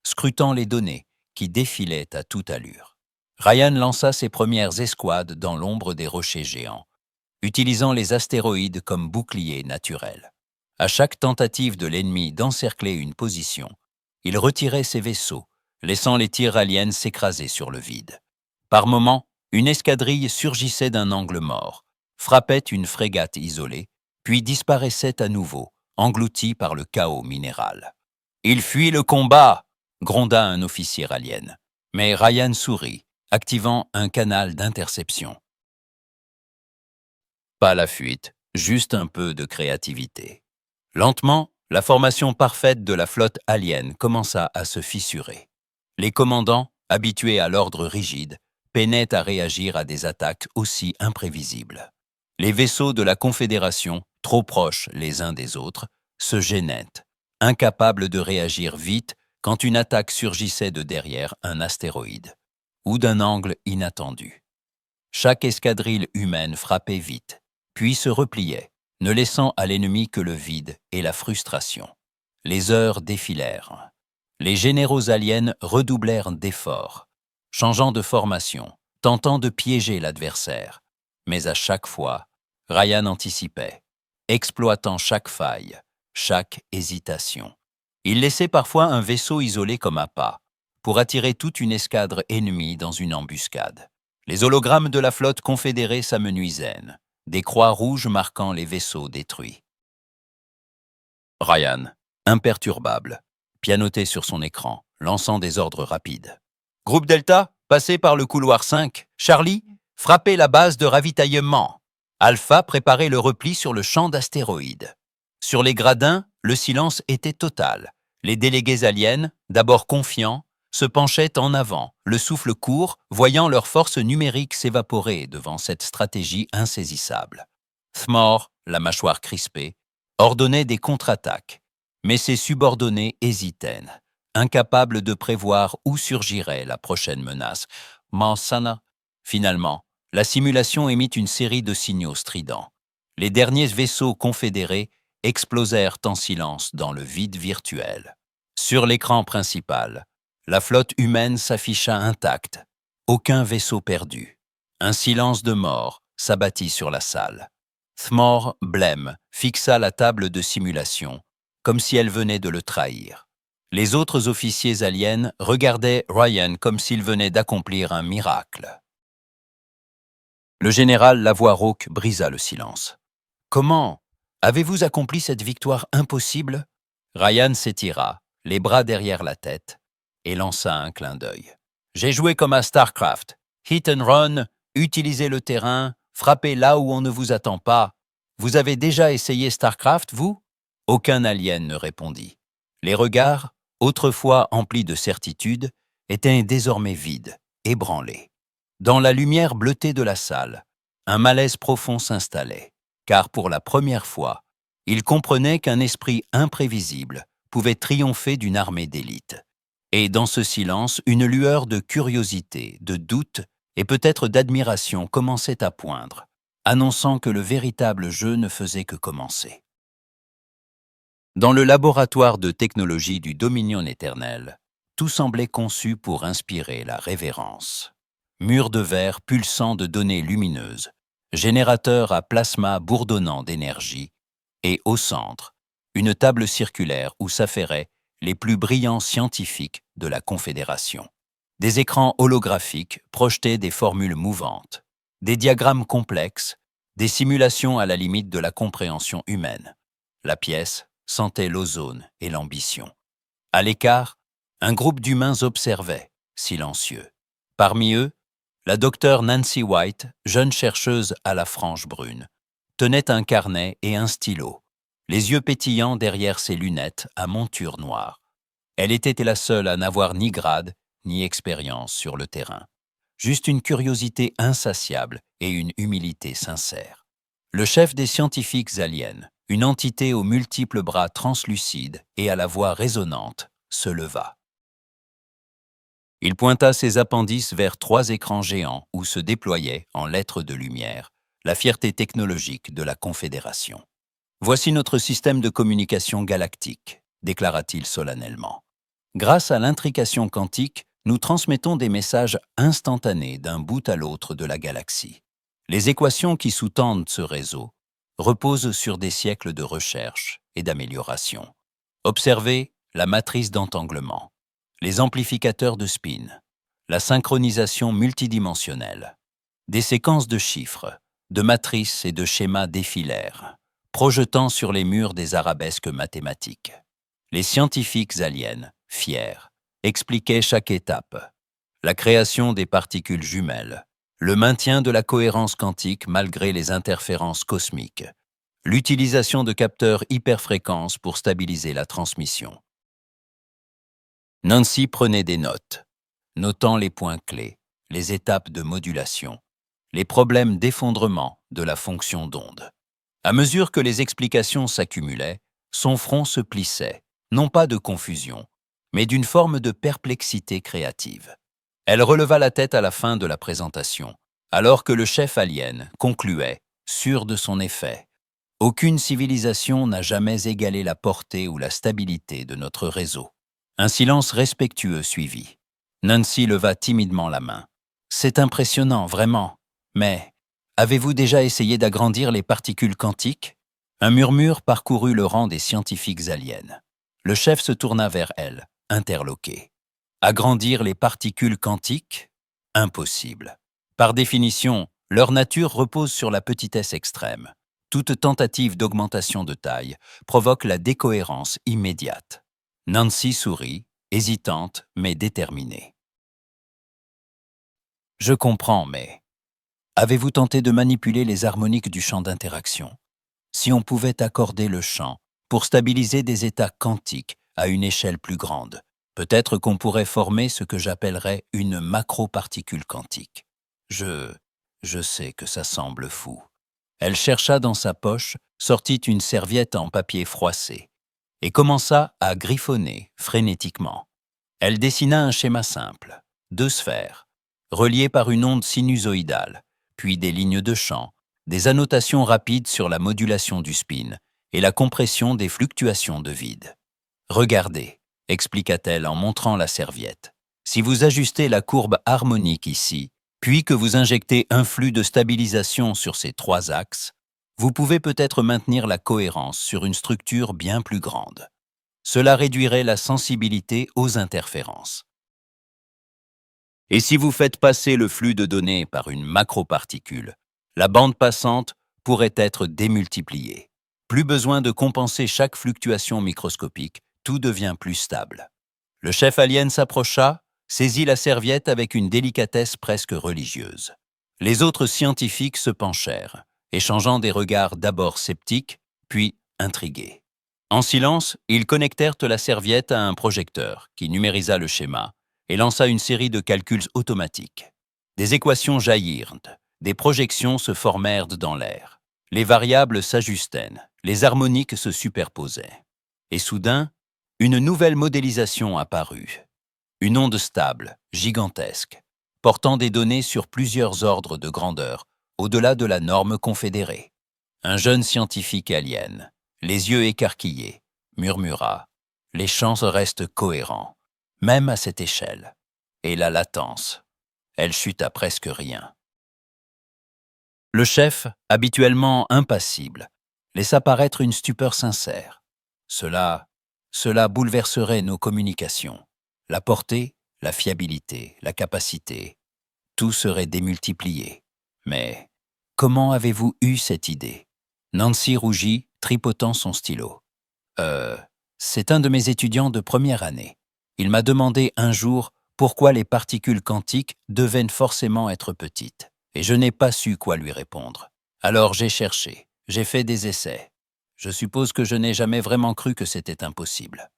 S1: scrutant les données qui défilaient à toute allure. Ryan lança ses premières escouades dans l'ombre des rochers géants, utilisant les astéroïdes comme boucliers naturels. À chaque tentative de l'ennemi d'encercler une position, il retirait ses vaisseaux, laissant les tirs aliens s'écraser sur le vide. Par moments, une escadrille surgissait d'un angle mort, frappait une frégate isolée, puis disparaissait à nouveau, engloutie par le chaos minéral. « Il fuit le combat !» gronda un officier alien. Mais Ryan sourit, activant un canal d'interception. Pas la fuite, juste un peu de créativité. Lentement, la formation parfaite de la flotte alien commença à se fissurer. Les commandants, habitués à l'ordre rigide, peinaient à réagir à des attaques aussi imprévisibles. Les vaisseaux de la Confédération, trop proches les uns des autres, se gênaient, incapables de réagir vite quand une attaque surgissait de derrière un astéroïde ou d'un angle inattendu. Chaque escadrille humaine frappait vite, puis se repliait, ne laissant à l'ennemi que le vide et la frustration. Les heures défilèrent. Les généraux aliens redoublèrent d'efforts, changeant de formation, tentant de piéger l'adversaire. Mais à chaque fois, Ryan anticipait, exploitant chaque faille, chaque hésitation. Il laissait parfois un vaisseau isolé comme appât, pour attirer toute une escadre ennemie dans une embuscade. Les hologrammes de la flotte confédérée s'amenuisaient, des croix rouges marquant les vaisseaux détruits. Ryan, imperturbable, pianotait sur son écran, lançant des ordres rapides. Groupe Delta, passez par le couloir 5. Charlie, frappez la base de ravitaillement. Alpha préparait le repli sur le champ d'astéroïdes. Sur les gradins, le silence était total. Les délégués aliens, d'abord confiants, se penchaient en avant, le souffle court, voyant leur force numérique s'évaporer devant cette stratégie insaisissable. Thmor, la mâchoire crispée, ordonnait des contre-attaques, mais ses subordonnés hésitaient, incapables de prévoir où surgirait la prochaine menace. Mansana. Finalement, la simulation émit une série de signaux stridents. Les derniers vaisseaux confédérés explosèrent en silence dans le vide virtuel. Sur l'écran principal, la flotte humaine s'afficha intacte, aucun vaisseau perdu. Un silence de mort s'abattit sur la salle. Thmor, blême, fixa la table de simulation, comme si elle venait de le trahir. Les autres officiers aliens regardaient Ryan comme s'il venait d'accomplir un miracle. Le général, la voix rauque, brisa le silence. « Comment avez-vous accompli cette victoire impossible ?» Ryan s'étira, les bras derrière la tête, et lança un clin d'œil. « J'ai joué comme à StarCraft. Hit and run, utilisez le terrain, frappez là où on ne vous attend pas. Vous avez déjà essayé StarCraft, vous ?» Aucun alien ne répondit. Les regards, autrefois emplis de certitude, étaient désormais vides, ébranlés. Dans la lumière bleutée de la salle, un malaise profond s'installait, car pour la première fois, ils comprenaient qu'un esprit imprévisible pouvait triompher d'une armée d'élite. Et dans ce silence, une lueur de curiosité, de doute et peut-être d'admiration commençait à poindre, annonçant que le véritable jeu ne faisait que commencer. Dans le laboratoire de technologie du Dominion éternel, tout semblait conçu pour inspirer la révérence. Murs de verre pulsant de données lumineuses, générateur à plasma bourdonnant d'énergie, et au centre, une table circulaire où s'affairaient les plus brillants scientifiques de la Confédération. Des écrans holographiques projetaient des formules mouvantes, des diagrammes complexes, des simulations à la limite de la compréhension humaine. La pièce sentait l'ozone et l'ambition. À l'écart, un groupe d'humains observait, silencieux. Parmi eux, la docteure Nancy White, jeune chercheuse à la frange brune, tenait un carnet et un stylo, les yeux pétillants derrière ses lunettes à monture noire. Elle était la seule à n'avoir ni grade ni expérience sur le terrain. Juste une curiosité insatiable et une humilité sincère. Le chef des scientifiques aliens, une entité aux multiples bras translucides et à la voix résonnante, se leva. Il pointa ses appendices vers 3 écrans géants où se déployait, en lettres de lumière, la fierté technologique de la Confédération. « Voici notre système de communication galactique », déclara-t-il solennellement. « Grâce à l'intrication quantique, nous transmettons des messages instantanés d'un bout à l'autre de la galaxie. Les équations qui sous-tendent ce réseau reposent sur des siècles de recherche et d'amélioration. Observez la matrice d'entanglement, les amplificateurs de spin, la synchronisation multidimensionnelle, des séquences de chiffres, de matrices et de schémas défilèrent, projetant sur les murs des arabesques mathématiques. Les scientifiques aliens, fiers, expliquaient chaque étape, la création des particules jumelles, le maintien de la cohérence quantique malgré les interférences cosmiques, l'utilisation de capteurs hyperfréquences pour stabiliser la transmission. Nancy prenait des notes, notant les points clés, les étapes de modulation, les problèmes d'effondrement de la fonction d'onde. À mesure que les explications s'accumulaient, son front se plissait, non pas de confusion, mais d'une forme de perplexité créative. Elle releva la tête à la fin de la présentation, alors que le chef alien concluait, sûr de son effet. « Aucune civilisation n'a jamais égalé la portée ou la stabilité de notre réseau. » Un silence respectueux suivit. Nancy leva timidement la main. « C'est impressionnant, vraiment. Mais avez-vous déjà essayé d'agrandir les particules quantiques ?» Un murmure parcourut le rang des scientifiques aliens. Le chef se tourna vers elle, interloqué. « Agrandir les particules quantiques ? Impossible. Par définition, leur nature repose sur la petitesse extrême. Toute tentative d'augmentation de taille provoque la décohérence immédiate. Nancy sourit, hésitante mais déterminée. Je comprends, mais avez-vous tenté de manipuler les harmoniques du champ d'interaction? Si on pouvait accorder le champ pour stabiliser des états quantiques à une échelle plus grande, peut-être qu'on pourrait former ce que j'appellerais une macroparticule quantique. Je sais que ça semble fou. Elle chercha dans sa poche, sortit une serviette en papier froissé et commença à griffonner frénétiquement. Elle dessina un schéma simple, 2 sphères, reliées par une onde sinusoïdale, puis des lignes de champ, des annotations rapides sur la modulation du spin et la compression des fluctuations de vide. « Regardez », expliqua-t-elle en montrant la serviette. « Si vous ajustez la courbe harmonique ici, puis que vous injectez un flux de stabilisation sur ces 3 axes, vous pouvez peut-être maintenir la cohérence sur une structure bien plus grande. Cela réduirait la sensibilité aux interférences. Et si vous faites passer le flux de données par une macroparticule, la bande passante pourrait être démultipliée. Plus besoin de compenser chaque fluctuation microscopique, tout devient plus stable. » Le chef alien s'approcha, saisit la serviette avec une délicatesse presque religieuse. Les autres scientifiques se penchèrent, échangeant des regards d'abord sceptiques, puis intrigués. En silence, ils connectèrent la serviette à un projecteur qui numérisa le schéma et lança une série de calculs automatiques. Des équations jaillirent, des projections se formèrent dans l'air. Les variables s'ajustèrent, les harmoniques se superposaient. Et soudain, une nouvelle modélisation apparut. Une onde stable, gigantesque, portant des données sur plusieurs ordres de grandeur, au-delà de la norme confédérée. Un jeune scientifique alien, les yeux écarquillés, murmura « Les champs restent cohérents, même à cette échelle. » Et la latence, elle chute à presque rien. Le chef, habituellement impassible, laissa paraître une stupeur sincère. Cela bouleverserait nos communications. La portée, la fiabilité, la capacité, tout serait démultiplié. Mais comment avez-vous eu cette idée? Nancy rougit, tripotant son stylo. C'est un de mes étudiants de première année. Il m'a demandé un jour pourquoi les particules quantiques devaient forcément être petites, et je n'ai pas su quoi lui répondre. Alors j'ai cherché, j'ai fait des essais. Je suppose que je n'ai jamais vraiment cru que c'était impossible.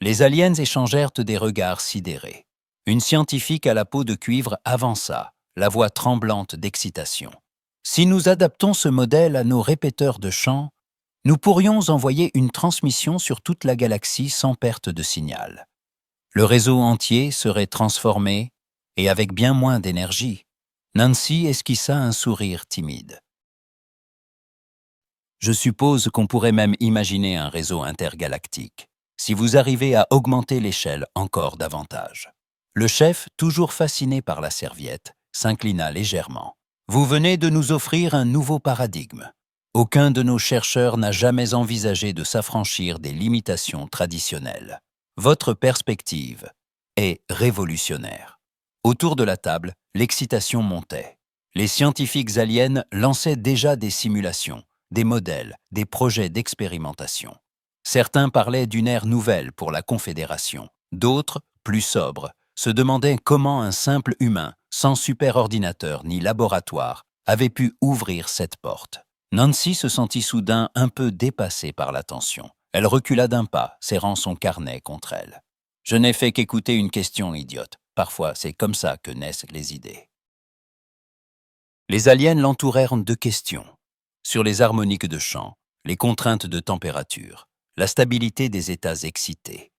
S1: Les aliens échangèrent des regards sidérés. Une scientifique à la peau de cuivre avança, la voix tremblante d'excitation. Si nous adaptons ce modèle à nos répéteurs de chant, nous pourrions envoyer une transmission sur toute la galaxie sans perte de signal. Le réseau entier serait transformé et avec bien moins d'énergie. Nancy esquissa un sourire timide. Je suppose qu'on pourrait même imaginer un réseau intergalactique, si vous arrivez à augmenter l'échelle encore davantage. Le chef, toujours fasciné par la serviette, s'inclina légèrement. Vous venez de nous offrir un nouveau paradigme. Aucun de nos chercheurs n'a jamais envisagé de s'affranchir des limitations traditionnelles. Votre perspective est révolutionnaire. Autour de la table, l'excitation montait. Les scientifiques aliens lançaient déjà des simulations, des modèles, des projets d'expérimentation. Certains parlaient d'une ère nouvelle pour la Confédération. D'autres, plus sobres, se demandaient comment un simple humain, sans superordinateur ni laboratoire, avait pu ouvrir cette porte. Nancy se sentit soudain un peu dépassée par la tension. Elle recula d'un pas, serrant son carnet contre elle. « Je n'ai fait qu'écouter une question idiote. Parfois, c'est comme ça que naissent les idées. » Les aliens l'entourèrent de questions. Sur les harmoniques de chant, les contraintes de température, la stabilité des états excités.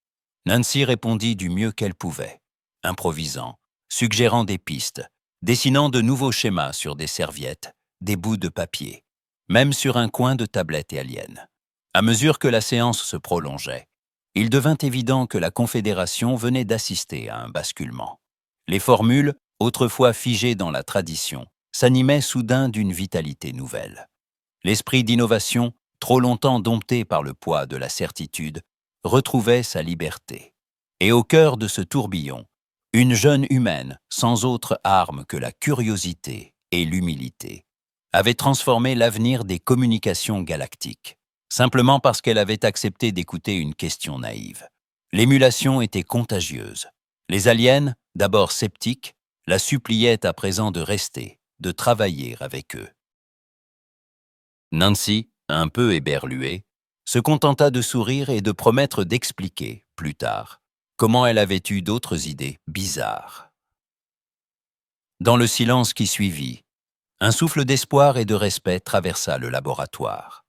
S1: Nancy répondit du mieux qu'elle pouvait, improvisant, suggérant des pistes, dessinant de nouveaux schémas sur des serviettes, des bouts de papier, même sur un coin de tablette alien. À mesure que la séance se prolongeait, il devint évident que la Confédération venait d'assister à un basculement. Les formules, autrefois figées dans la tradition, s'animaient soudain d'une vitalité nouvelle. L'esprit d'innovation, trop longtemps dompté par le poids de la certitude, retrouvait sa liberté. Et au cœur de ce tourbillon, Une jeune humaine, sans autre arme que la curiosité et l'humilité, avait transformé l'avenir des communications galactiques, simplement parce qu'elle avait accepté d'écouter une question naïve. L'émulation était contagieuse. Les aliens, d'abord sceptiques, la suppliaient à présent de rester, de travailler avec eux. Nancy, un peu éberluée, se contenta de sourire et de promettre d'expliquer, plus tard, comment elle avait eu d'autres idées bizarres. Dans le silence qui suivit, un souffle d'espoir et de respect traversa le laboratoire.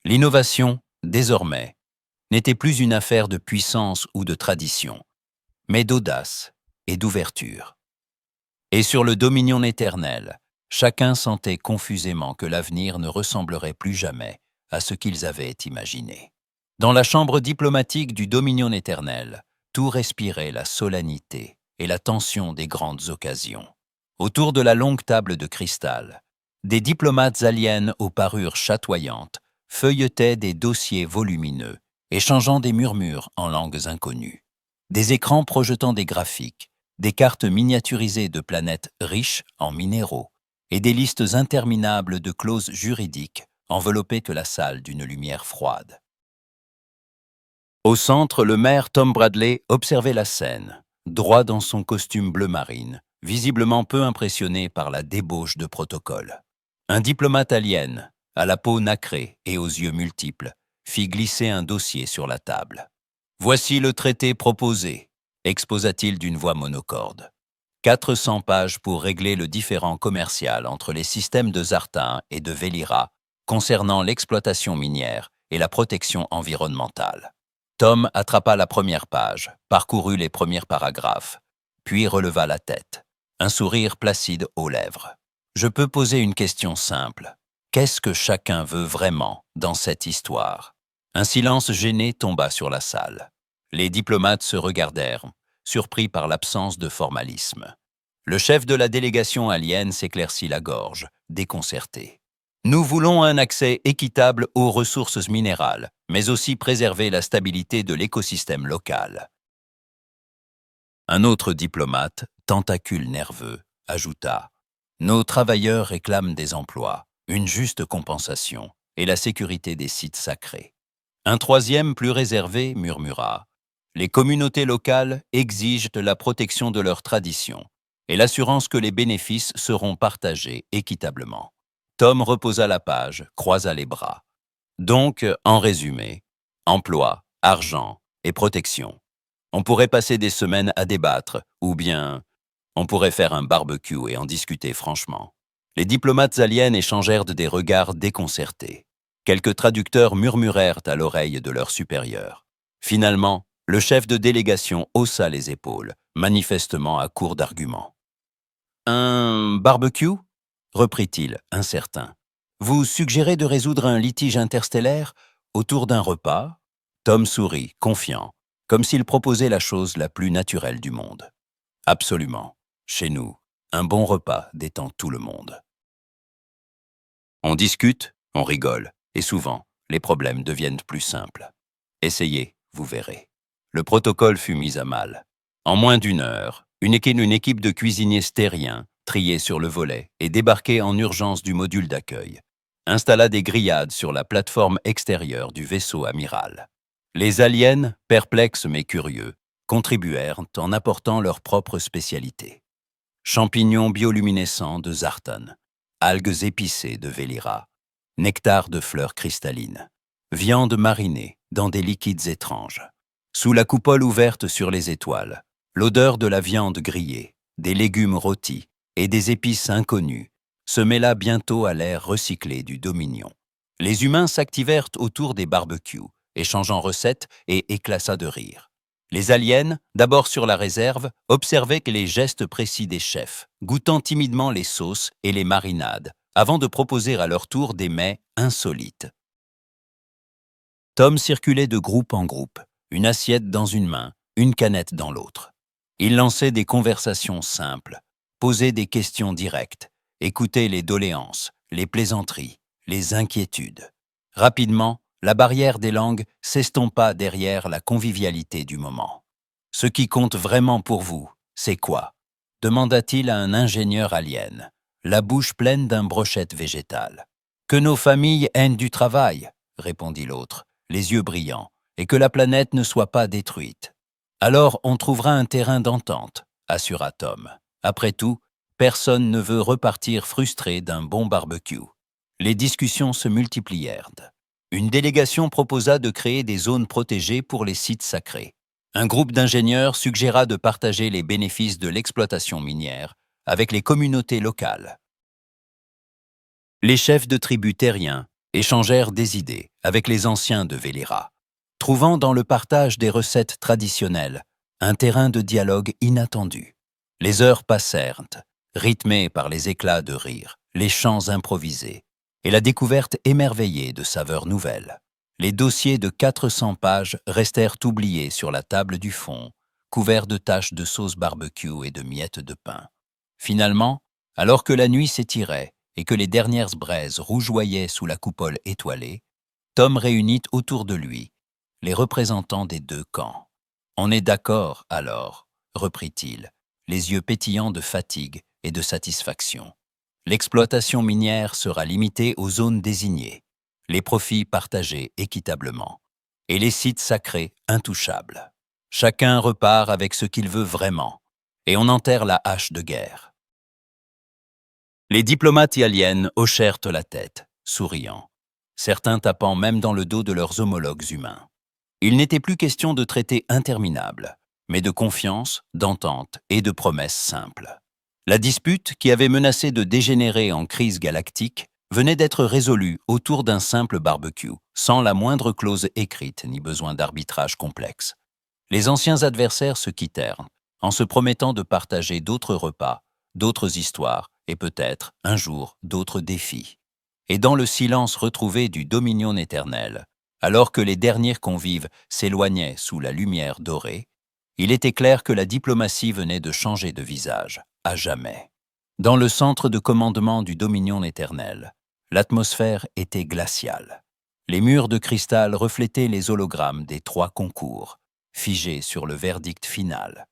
S1: L'innovation, désormais, n'était plus une affaire de puissance ou de tradition, mais d'audace et d'ouverture. Et sur le Dominion éternel, chacun sentait confusément que l'avenir ne ressemblerait plus jamais à ce qu'ils avaient imaginé. Dans la chambre diplomatique du Dominion éternel, tout respirait la solennité et la tension des grandes occasions. Autour de la longue table de cristal, des diplomates aliens aux parures chatoyantes feuilletaient des dossiers volumineux, échangeant des murmures en langues inconnues. Des écrans projetant des graphiques, des cartes miniaturisées de planètes riches en minéraux et des listes interminables de clauses juridiques enveloppaient la salle d'une lumière froide. Au centre, le maire Tom Bradley observait la scène, droit dans son costume bleu marine, visiblement peu impressionné par la débauche de protocole. Un diplomate alien, à la peau nacrée et aux yeux multiples, fit glisser un dossier sur la table. « Voici le traité proposé », exposa-t-il d'une voix monocorde. 400 pages pour régler le différend commercial entre les systèmes de Zartan et de Velira concernant l'exploitation minière et la protection environnementale. Tom attrapa la première page, parcourut les premiers paragraphes, puis releva la tête, un sourire placide aux lèvres. « Je peux poser une question simple. Qu'est-ce que chacun veut vraiment dans cette histoire ?» Un silence gêné tomba sur la salle. Les diplomates se regardèrent, surpris par l'absence de formalisme. Le chef de la délégation alien s'éclaircit la gorge, déconcerté. « Nous voulons un accès équitable aux ressources minérales, mais aussi préserver la stabilité de l'écosystème local. » Un autre diplomate, tentacule nerveux, ajouta « Nos travailleurs réclament des emplois, une juste compensation et la sécurité des sites sacrés. » Un troisième, plus réservé, murmura « Les communautés locales exigent la protection de leurs traditions et l'assurance que les bénéfices seront partagés équitablement. » Tom reposa la page, croisa les bras. Donc, en résumé, emploi, argent et protection. On pourrait passer des semaines à débattre, ou bien on pourrait faire un barbecue et en discuter franchement. Les diplomates aliens échangèrent des regards déconcertés. Quelques traducteurs murmurèrent à l'oreille de leurs supérieurs. Finalement, le chef de délégation haussa les épaules, manifestement à court d'arguments. « Un barbecue ?» reprit-il, incertain. « Vous suggérez de résoudre un litige interstellaire autour d'un repas ?» Tom sourit, confiant, comme s'il proposait la chose la plus naturelle du monde. « Absolument. Chez nous, un bon repas détend tout le monde. » On discute, on rigole, et souvent, les problèmes deviennent plus simples. Essayez, vous verrez. Le protocole fut mis à mal. En moins d'une heure, une équipe de cuisiniers stériens, triés sur le volet et débarqués en urgence du module d'accueil, installa des grillades sur la plateforme extérieure du vaisseau amiral. Les aliens, perplexes mais curieux, contribuèrent en apportant leur propre spécialité. Champignons bioluminescents de Zartan, algues épicées de Velira, nectar de fleurs cristallines, viande marinée dans des liquides étranges. Sous la coupole ouverte sur les étoiles, l'odeur de la viande grillée, des légumes rôtis et des épices inconnues se mêla bientôt à l'air recyclé du Dominion. Les humains s'activèrent autour des barbecues, échangeant recettes et éclats de rire. Les aliens, d'abord sur la réserve, observaient les gestes précis des chefs, goûtant timidement les sauces et les marinades, avant de proposer à leur tour des mets insolites. Tom circulait de groupe en groupe, une assiette dans une main, une canette dans l'autre. Il lançait des conversations simples, posait des questions directes, écoutait les doléances, les plaisanteries, les inquiétudes. Rapidement, la barrière des langues s'estompa derrière la convivialité du moment. Ce qui compte vraiment pour vous, c'est quoi? Demanda-t-il à un ingénieur alien, la bouche pleine d'un brochette végétale. Que nos familles aient du travail, répondit l'autre, les yeux brillants, et que la planète ne soit pas détruite. Alors on trouvera un terrain d'entente, assura Tom. Après tout, personne ne veut repartir frustré d'un bon barbecue. Les discussions se multiplièrent. Une délégation proposa de créer des zones protégées pour les sites sacrés. Un groupe d'ingénieurs suggéra de partager les bénéfices de l'exploitation minière avec les communautés locales. Les chefs de tribus terriens échangèrent des idées avec les anciens de Vélira, trouvant dans le partage des recettes traditionnelles un terrain de dialogue inattendu. Les heures passèrent, rythmées par les éclats de rire, les chants improvisés et la découverte émerveillée de saveurs nouvelles. Les dossiers de 400 pages restèrent oubliés sur la table du fond, couverts de taches de sauce barbecue et de miettes de pain. Finalement, alors que la nuit s'étirait et que les dernières braises rougeoyaient sous la coupole étoilée, Tom réunit autour de lui les représentants des deux camps. « On est d'accord, alors, reprit-il, les yeux pétillants de fatigue et de satisfaction. L'exploitation minière sera limitée aux zones désignées, les profits partagés équitablement, et les sites sacrés intouchables. Chacun repart avec ce qu'il veut vraiment, et on enterre la hache de guerre. » Les diplomates aliens hochèrent la tête, souriant, certains tapant même dans le dos de leurs homologues humains. Il n'était plus question de traités interminables, mais de confiance, d'entente et de promesses simples. La dispute, qui avait menacé de dégénérer en crise galactique, venait d'être résolue autour d'un simple barbecue, sans la moindre clause écrite ni besoin d'arbitrage complexe. Les anciens adversaires se quittèrent, en se promettant de partager d'autres repas, d'autres histoires et peut-être, un jour, d'autres défis. Et dans le silence retrouvé du Dominion éternel, alors que les derniers convives s'éloignaient sous la lumière dorée, il était clair que la diplomatie venait de changer de visage, à jamais. Dans le centre de commandement du Dominion éternel, l'atmosphère était glaciale. Les murs de cristal reflétaient les hologrammes des 3 concours, figés sur le verdict final.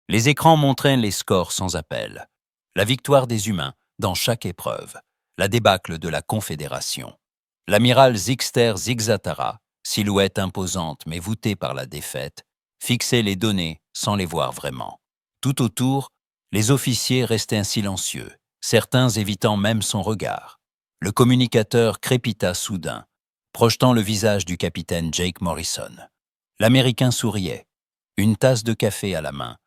S1: Les écrans montraient les scores sans appel, la victoire des humains dans chaque épreuve, la débâcle de la Confédération. L'amiral Zixter Zigzatara, silhouette imposante mais voûtée par la défaite, fixait les données sans les voir vraiment. Tout autour, les officiers restaient silencieux, certains évitant même son regard. Le communicateur crépita soudain, projetant le visage du capitaine Jake Morrison. L'Américain souriait, une tasse de café à la main,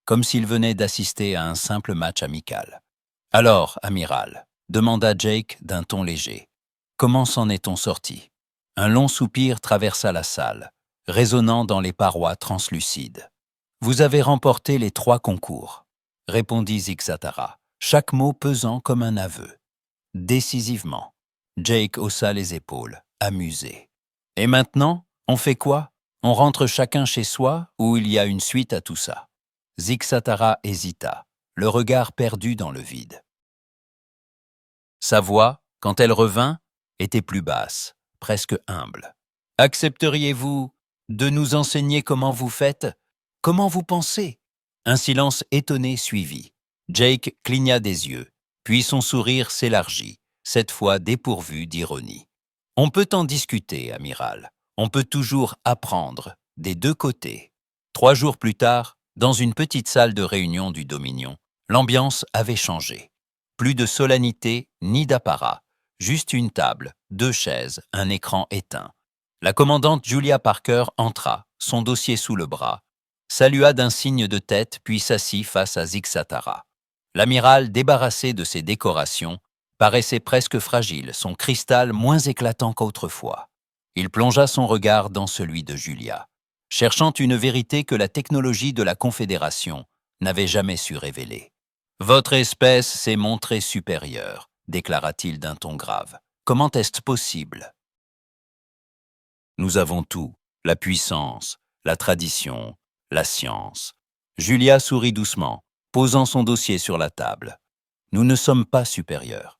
S1: comme s'il venait d'assister à un simple match amical. « Alors, amiral », demanda Jake d'un ton léger, « comment s'en est-on sorti ?» Un long soupir traversa la salle, résonnant dans les parois translucides. « Vous avez remporté les 3 concours », répondit Zixatara, chaque mot pesant comme un aveu. « Décisivement. » Jake haussa les épaules, amusé. « Et maintenant, on fait quoi? On rentre chacun chez soi ou il y a une suite à tout ça ?» Zixatara hésita, le regard perdu dans le vide. Sa voix, quand elle revint, était plus basse, presque humble. « Accepteriez-vous de nous enseigner comment vous faites? Comment vous pensez ?» Un silence étonné suivit. Jake cligna des yeux, puis son sourire s'élargit, cette fois dépourvu d'ironie. « On peut en discuter, amiral. On peut toujours apprendre, des 2 côtés. » 3 jours plus tard, dans une petite salle de réunion du Dominion, l'ambiance avait changé. Plus de solennité ni d'apparat, juste une table, 2 chaises, un écran éteint. La commandante Julia Parker entra, son dossier sous le bras, salua d'un signe de tête puis s'assit face à Zixatara. L'amiral, débarrassé de ses décorations, paraissait presque fragile, son cristal moins éclatant qu'autrefois. Il plongea son regard dans celui de Julia, cherchant une vérité que la technologie de la Confédération n'avait jamais su révéler. « Votre espèce s'est montrée supérieure », déclara-t-il d'un ton grave. « Comment est-ce possible ? » « Nous avons tout, la puissance, la tradition, la science. » Julia sourit doucement, posant son dossier sur la table. « Nous ne sommes pas supérieurs.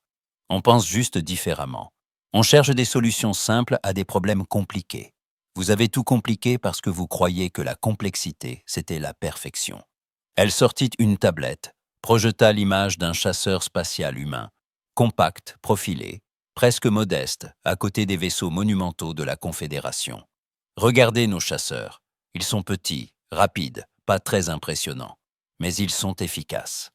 S1: On pense juste différemment. On cherche des solutions simples à des problèmes compliqués. Vous avez tout compliqué parce que vous croyez que la complexité, c'était la perfection. Elle sortit une tablette, projeta l'image d'un chasseur spatial humain, compact, profilé, presque modeste, à côté des vaisseaux monumentaux de la Confédération. Regardez nos chasseurs. Ils sont petits, rapides, pas très impressionnants. Mais ils sont efficaces.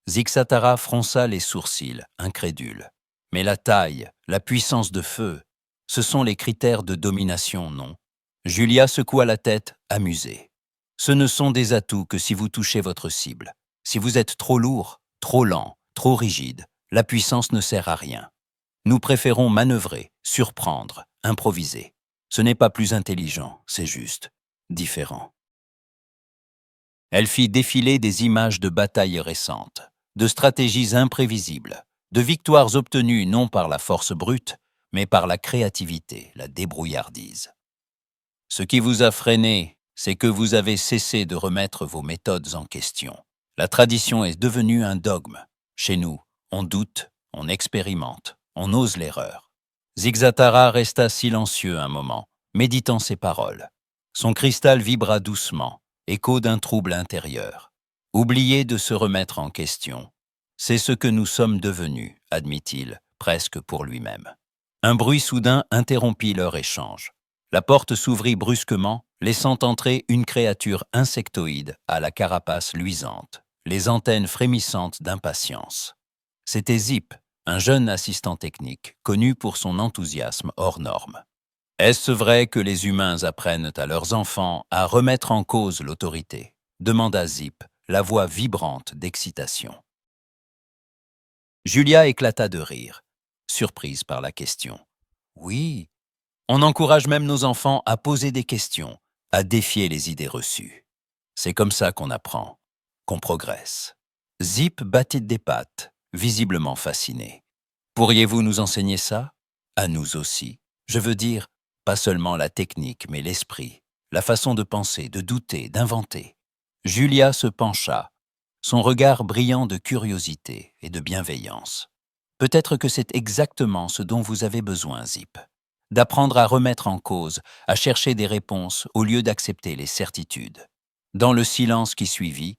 S1: Zixatara fronça les sourcils, incrédule. Mais la taille, la puissance de feu, ce sont les critères de domination, non? Julia secoua la tête, amusée. Ce ne sont des atouts que si vous touchez votre cible. Si vous êtes trop lourd, trop lent, trop rigide, la puissance ne sert à rien. Nous préférons manœuvrer, surprendre, improviser. Ce n'est pas plus intelligent, c'est juste différent. Elle fit défiler des images de batailles récentes, de stratégies imprévisibles, de victoires obtenues non par la force brute, mais par la créativité, la débrouillardise. Ce qui vous a freiné, c'est que vous avez cessé de remettre vos méthodes en question. La tradition est devenue un dogme. Chez nous, on doute, on expérimente, on ose l'erreur. Zixatara resta silencieux un moment, méditant ses paroles. Son cristal vibra doucement, écho d'un trouble intérieur. Oublier de se remettre en question. C'est ce que nous sommes devenus, admit-il, presque pour lui-même. Un bruit soudain interrompit leur échange. La porte s'ouvrit brusquement, laissant entrer une créature insectoïde à la carapace luisante, les antennes frémissantes d'impatience. C'était Zip, un jeune assistant technique, connu pour son enthousiasme hors norme. Est-ce vrai que les humains apprennent à leurs enfants à remettre en cause l'autorité? Demanda Zip, la voix vibrante d'excitation. Julia éclata de rire, surprise par la question. Oui, on encourage même nos enfants à poser des questions, à défier les idées reçues. C'est comme ça qu'on apprend, qu'on progresse. Zip battit des pattes, visiblement fasciné. Pourriez-vous nous enseigner ça? À nous aussi. Je veux dire, pas seulement la technique, mais l'esprit, la façon de penser, de douter, d'inventer. Julia se pencha, son regard brillant de curiosité et de bienveillance. Peut-être que c'est exactement ce dont vous avez besoin, Zip. D'apprendre à remettre en cause, à chercher des réponses au lieu d'accepter les certitudes. Dans le silence qui suivit,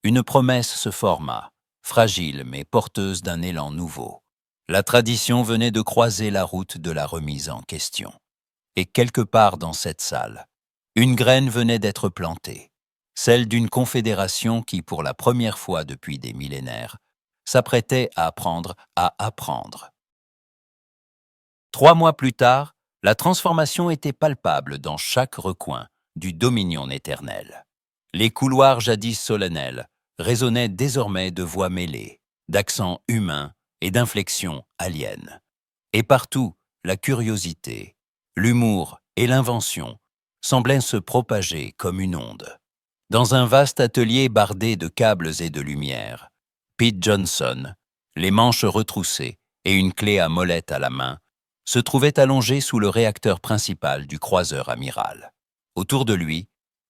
S1: une promesse se forma, fragile mais porteuse d'un élan nouveau. La tradition venait de croiser la route de la remise en question. Et quelque part dans cette salle, une graine venait d'être plantée, celle d'une confédération qui, pour la première fois depuis des millénaires, s'apprêtait à apprendre à apprendre. 3 mois plus tard, la transformation était palpable dans chaque recoin du Dominion éternel. Les couloirs jadis solennels résonnaient désormais de voix mêlées, d'accents humains et d'inflexions aliens. Et partout, la curiosité, l'humour et l'invention semblaient se propager comme une onde. Dans un vaste atelier bardé de câbles et de lumière, Pete Johnson, les manches retroussées et une clé à molette à la main, se trouvait allongé sous le réacteur principal du croiseur amiral. Autour de lui,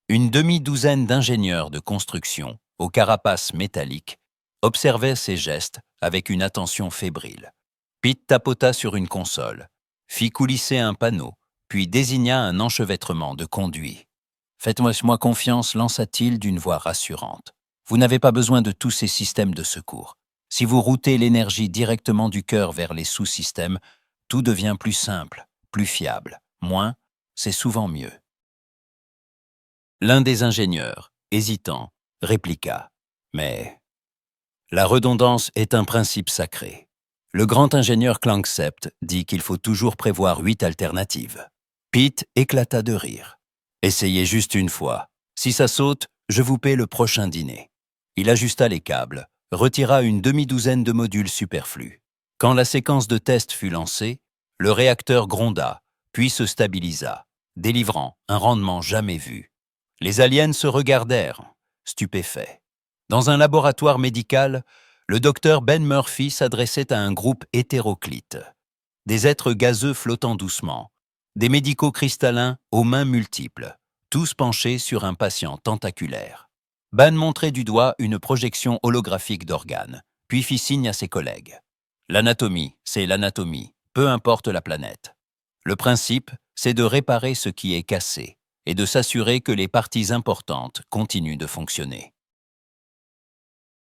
S1: une demi-douzaine d'ingénieurs de construction, aux carapaces métalliques, observaient ses gestes avec une attention fébrile. Pete tapota sur une console, fit coulisser un panneau, puis désigna un enchevêtrement de conduits. « Faites-moi confiance », lança-t-il d'une voix rassurante. « Vous n'avez pas besoin de tous ces systèmes de secours. Si vous routez l'énergie directement du cœur vers les sous-systèmes, tout devient plus simple, plus fiable. Moins, c'est souvent mieux. » L'un des ingénieurs, hésitant, répliqua. « Mais la redondance est un principe sacré. Le grand ingénieur Klanksept dit qu'il faut toujours prévoir 8 alternatives. » Pete éclata de rire. « Essayez juste une fois. Si ça saute, je vous paie le prochain dîner. » Il ajusta les câbles, retira une demi-douzaine de modules superflus. Quand la séquence de test fut lancée, le réacteur gronda, puis se stabilisa, délivrant un rendement jamais vu. Les aliens se regardèrent, stupéfaits. Dans un laboratoire médical, le docteur Ben Murphy s'adressait à un groupe hétéroclite. Des êtres gazeux flottant doucement, des médicaux cristallins aux mains multiples, tous penchés sur un patient tentaculaire. Ben montrait du doigt une projection holographique d'organes, puis fit signe à ses collègues. « L'anatomie, c'est l'anatomie, peu importe la planète. » Le principe, c'est de réparer ce qui est cassé et de s'assurer que les parties importantes continuent de fonctionner.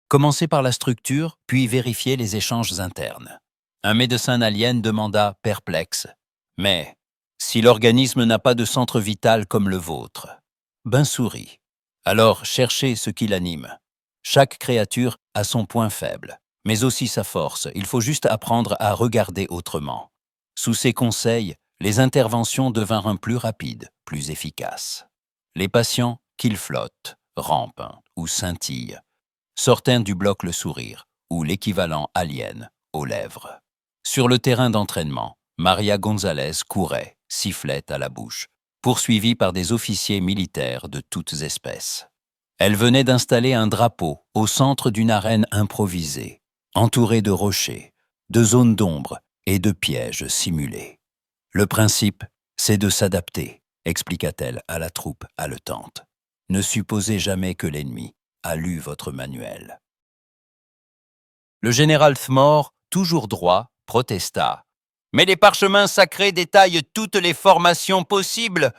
S1: Commencez par la structure, puis vérifiez les échanges internes. Un médecin alien demanda perplexe. Mais, si l'organisme n'a pas de centre vital comme le vôtre, ben souris. Alors cherchez ce qui l'anime. Chaque créature a son point faible, mais aussi sa force. Il faut juste apprendre à regarder autrement. Sous ses conseils, les interventions devinrent plus rapides, plus efficaces. Les patients, qu'ils flottent, rampent ou scintillent, sortaient du bloc le sourire, ou l'équivalent alien, aux lèvres. Sur le terrain d'entraînement, Maria Gonzalez courait, sifflette à la bouche, poursuivie par des officiers militaires de toutes espèces. Elle venait d'installer un drapeau au centre d'une arène improvisée, entourée de rochers, de zones d'ombre et de pièges simulés. Le principe, c'est de s'adapter, expliqua-t-elle à la troupe haletante. Ne supposez jamais que l'ennemi a lu votre manuel. Le général Thmore, toujours droit, protesta. « Mais les parchemins sacrés détaillent toutes les formations possibles !»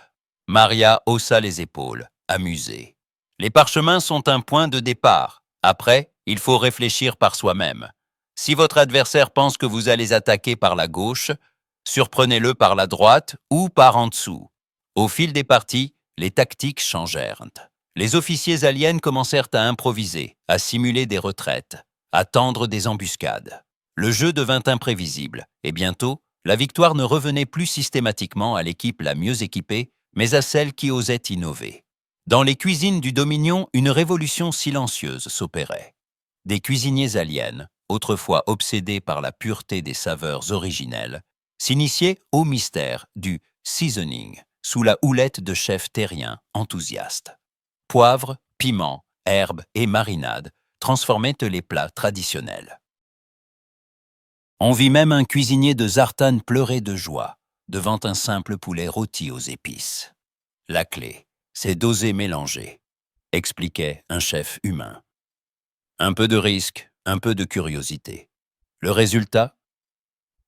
S1: Maria haussa les épaules, amusée. « Les parchemins sont un point de départ. Après, il faut réfléchir par soi-même. Si votre adversaire pense que vous allez attaquer par la gauche, surprenez-le par la droite ou par en dessous. » Au fil des parties, les tactiques changèrent. Les officiers aliens commencèrent à improviser, à simuler des retraites, à tendre des embuscades. Le jeu devint imprévisible, et bientôt, la victoire ne revenait plus systématiquement à l'équipe la mieux équipée, mais à celle qui osait innover. Dans les cuisines du Dominion, une révolution silencieuse s'opérait. Des cuisiniers aliens, autrefois obsédés par la pureté des saveurs originelles, s'initiaient au mystère du seasoning, sous la houlette de chefs terriens enthousiastes. Poivre, piment, herbes et marinades transformaient les plats traditionnels. On vit même un cuisinier de Zartan pleurer de joie devant un simple poulet rôti aux épices. La clé, c'est d'oser mélanger, expliquait un chef humain. Un peu de risque, un peu de curiosité. Le résultat ?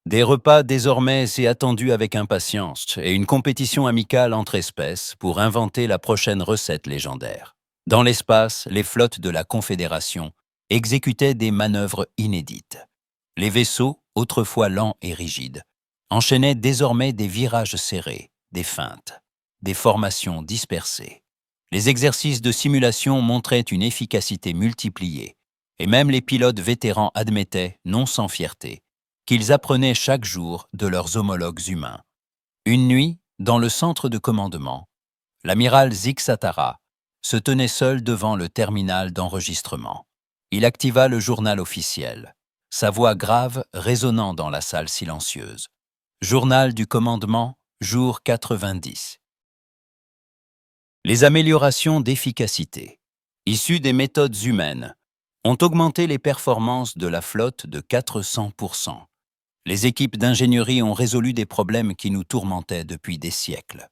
S1: Des repas désormais attendus avec impatience et une compétition amicale entre espèces pour inventer la prochaine recette légendaire. Dans l'espace, les flottes de la Confédération exécutaient des manœuvres inédites. Les vaisseaux, autrefois lents et rigides, enchaînaient désormais des virages serrés, des feintes, des formations dispersées. Les exercices de simulation montraient une efficacité multipliée, et même les pilotes vétérans admettaient, non sans fierté, qu'ils apprenaient chaque jour de leurs homologues humains. Une nuit, dans le centre de commandement, l'amiral Zixatara se tenait seul devant le terminal d'enregistrement. Il activa le journal officiel, sa voix grave résonnant dans la salle silencieuse. Journal du commandement, jour 90. Les améliorations d'efficacité, issues des méthodes humaines, ont augmenté les performances de la flotte de 400%. Les équipes d'ingénierie ont résolu des problèmes qui nous tourmentaient depuis des siècles.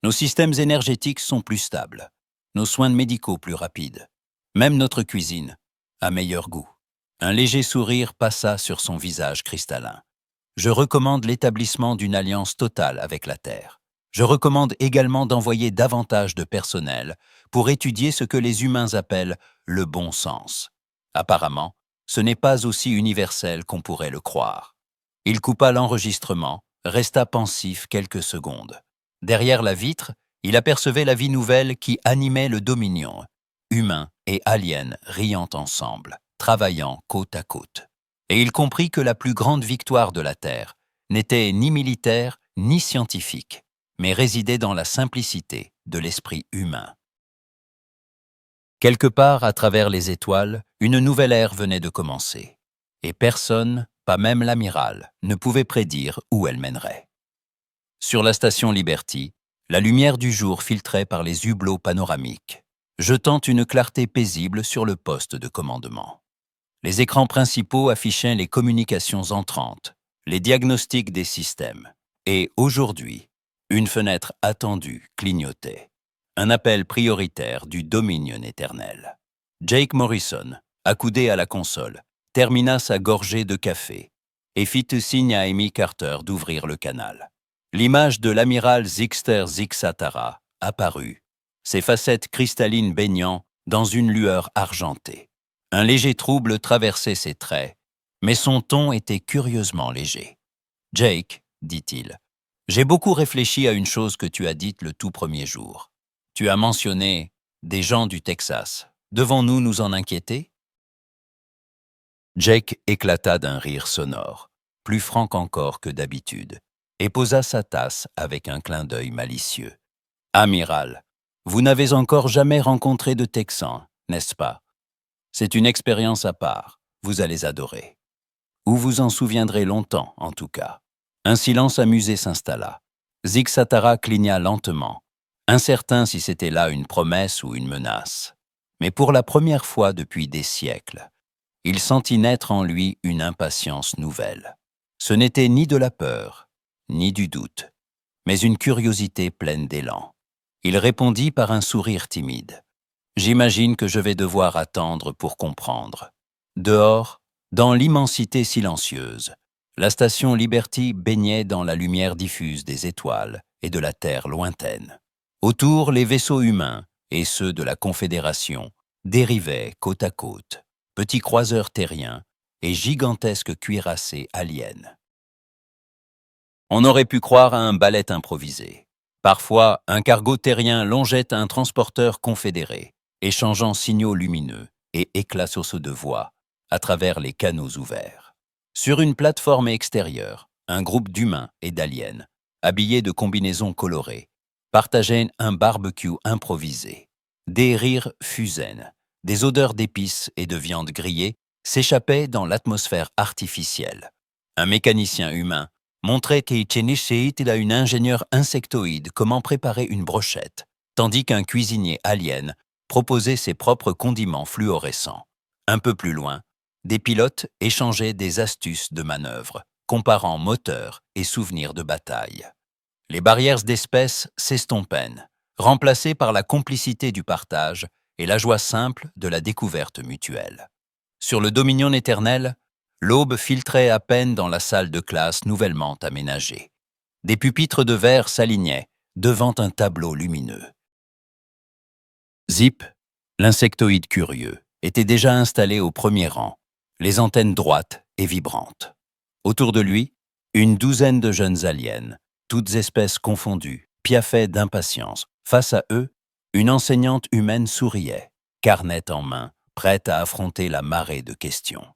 S1: Nos systèmes énergétiques sont plus stables, nos soins médicaux plus rapides. Même notre cuisine a meilleur goût. Un léger sourire passa sur son visage cristallin. Je recommande l'établissement d'une alliance totale avec la Terre. Je recommande également d'envoyer davantage de personnel pour étudier ce que les humains appellent le bon sens. Apparemment, ce n'est pas aussi universel qu'on pourrait le croire. Il coupa l'enregistrement, resta pensif quelques secondes. Derrière la vitre, il apercevait la vie nouvelle qui animait le Dominion, humains et aliens riant ensemble, travaillant côte à côte. Et il comprit que la plus grande victoire de la Terre n'était ni militaire ni scientifique, mais résidait dans la simplicité de l'esprit humain. Quelque part à travers les étoiles, une nouvelle ère venait de commencer, et personne, pas même l'amiral, ne pouvait prédire où elle mènerait. Sur la station Liberty, la lumière du jour filtrait par les hublots panoramiques, jetant une clarté paisible sur le poste de commandement. Les écrans principaux affichaient les communications entrantes, les diagnostics des systèmes. Et aujourd'hui, une fenêtre attendue clignotait. Un appel prioritaire du Dominion éternel. Jake Morrison, accoudé à la console, termina sa gorgée de café et fit signe à Amy Carter d'ouvrir le canal. L'image de l'amiral Zixter Zixatara apparut, ses facettes cristallines baignant dans une lueur argentée. Un léger trouble traversait ses traits, mais son ton était curieusement léger. « Jake, dit-il, j'ai beaucoup réfléchi à une chose que tu as dite le tout premier jour. Tu as mentionné des gens du Texas. Devons-nous nous en inquiéter ?» Jake éclata d'un rire sonore, plus franc encore que d'habitude, et posa sa tasse avec un clin d'œil malicieux. « Amiral, vous n'avez encore jamais rencontré de Texans, n'est-ce pas? C'est une expérience à part, vous allez adorer. Ou vous en souviendrez longtemps, en tout cas. » Un silence amusé s'installa. Zixatara cligna lentement, incertain si c'était là une promesse ou une menace. Mais pour la première fois depuis des siècles, il sentit naître en lui une impatience nouvelle. Ce n'était ni de la peur, ni du doute, mais une curiosité pleine d'élan. Il répondit par un sourire timide. « J'imagine que je vais devoir attendre pour comprendre. » Dehors, dans l'immensité silencieuse, la station Liberty baignait dans la lumière diffuse des étoiles et de la terre lointaine. Autour, les vaisseaux humains et ceux de la Confédération dérivaient côte à côte, petits croiseurs terriens et gigantesques cuirassés aliens. On aurait pu croire à un ballet improvisé. Parfois, un cargo terrien longeait un transporteur confédéré, échangeant signaux lumineux et éclats sources de voix à travers les canaux ouverts. Sur une plateforme extérieure, un groupe d'humains et d'aliens, habillés de combinaisons colorées, partageaient un barbecue improvisé. Des rires fusaient, des odeurs d'épices et de viande grillée s'échappaient dans l'atmosphère artificielle. Un mécanicien humain montrait qu'à une ingénieure insectoïde comment préparer une brochette, tandis qu'un cuisinier alien proposait ses propres condiments fluorescents. Un peu plus loin, des pilotes échangeaient des astuces de manœuvre, comparant moteurs et souvenirs de bataille. Les barrières d'espèces s'estompaient, remplacées par la complicité du partage et la joie simple de la découverte mutuelle. Sur le Dominion éternel, l'aube filtrait à peine dans la salle de classe nouvellement aménagée. Des pupitres de verre s'alignaient devant un tableau lumineux. Zip, l'insectoïde curieux, était déjà installé au premier rang, les antennes droites et vibrantes. Autour de lui, une douzaine de jeunes aliens, toutes espèces confondues, piaffaient d'impatience. Face à eux, une enseignante humaine souriait, carnet en main, prête à affronter la marée de questions.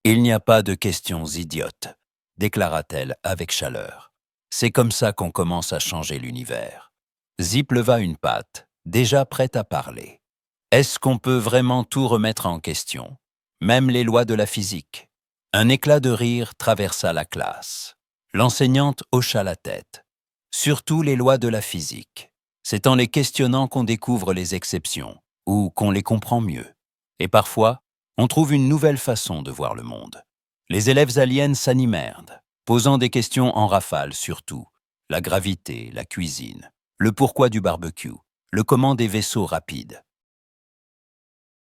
S1: « Il n'y a pas de questions idiotes », déclara-t-elle avec chaleur. « C'est comme ça qu'on commence à changer l'univers. » Zip leva une patte, déjà prête à parler. « Est-ce qu'on peut vraiment tout remettre en question, même les lois de la physique ?» Un éclat de rire traversa la classe. L'enseignante hocha la tête. « Surtout les lois de la physique. C'est en les questionnant qu'on découvre les exceptions, ou qu'on les comprend mieux. Et parfois, on trouve une nouvelle façon de voir le monde. » Les élèves aliens s'animèrent, posant des questions en rafale sur tout. La gravité, la cuisine, le pourquoi du barbecue, le comment des vaisseaux rapides.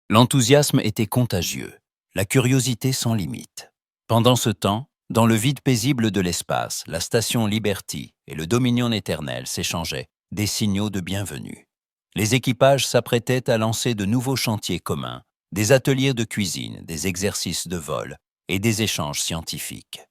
S1: L'enthousiasme était contagieux, la curiosité sans limite. Pendant ce temps, dans le vide paisible de l'espace, la station Liberty et le Dominion éternel s'échangeaient des signaux de bienvenue. Les équipages s'apprêtaient à lancer de nouveaux chantiers communs, des ateliers de cuisine, des exercices de vol et des échanges scientifiques.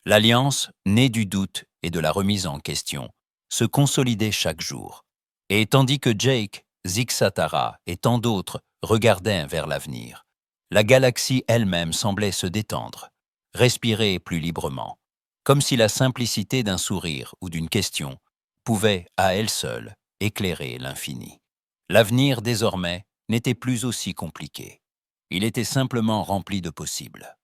S1: L'alliance, née du doute et de la remise en question, se consolidait chaque jour. Et tandis que Jake, Zixatara et tant d'autres regardaient vers l'avenir, la galaxie elle-même semblait se détendre, respirer plus librement, comme si la simplicité d'un sourire ou d'une question pouvait, à elle seule, éclairer l'infini. L'avenir, désormais, n'était plus aussi compliqué. Il était simplement rempli de possibles.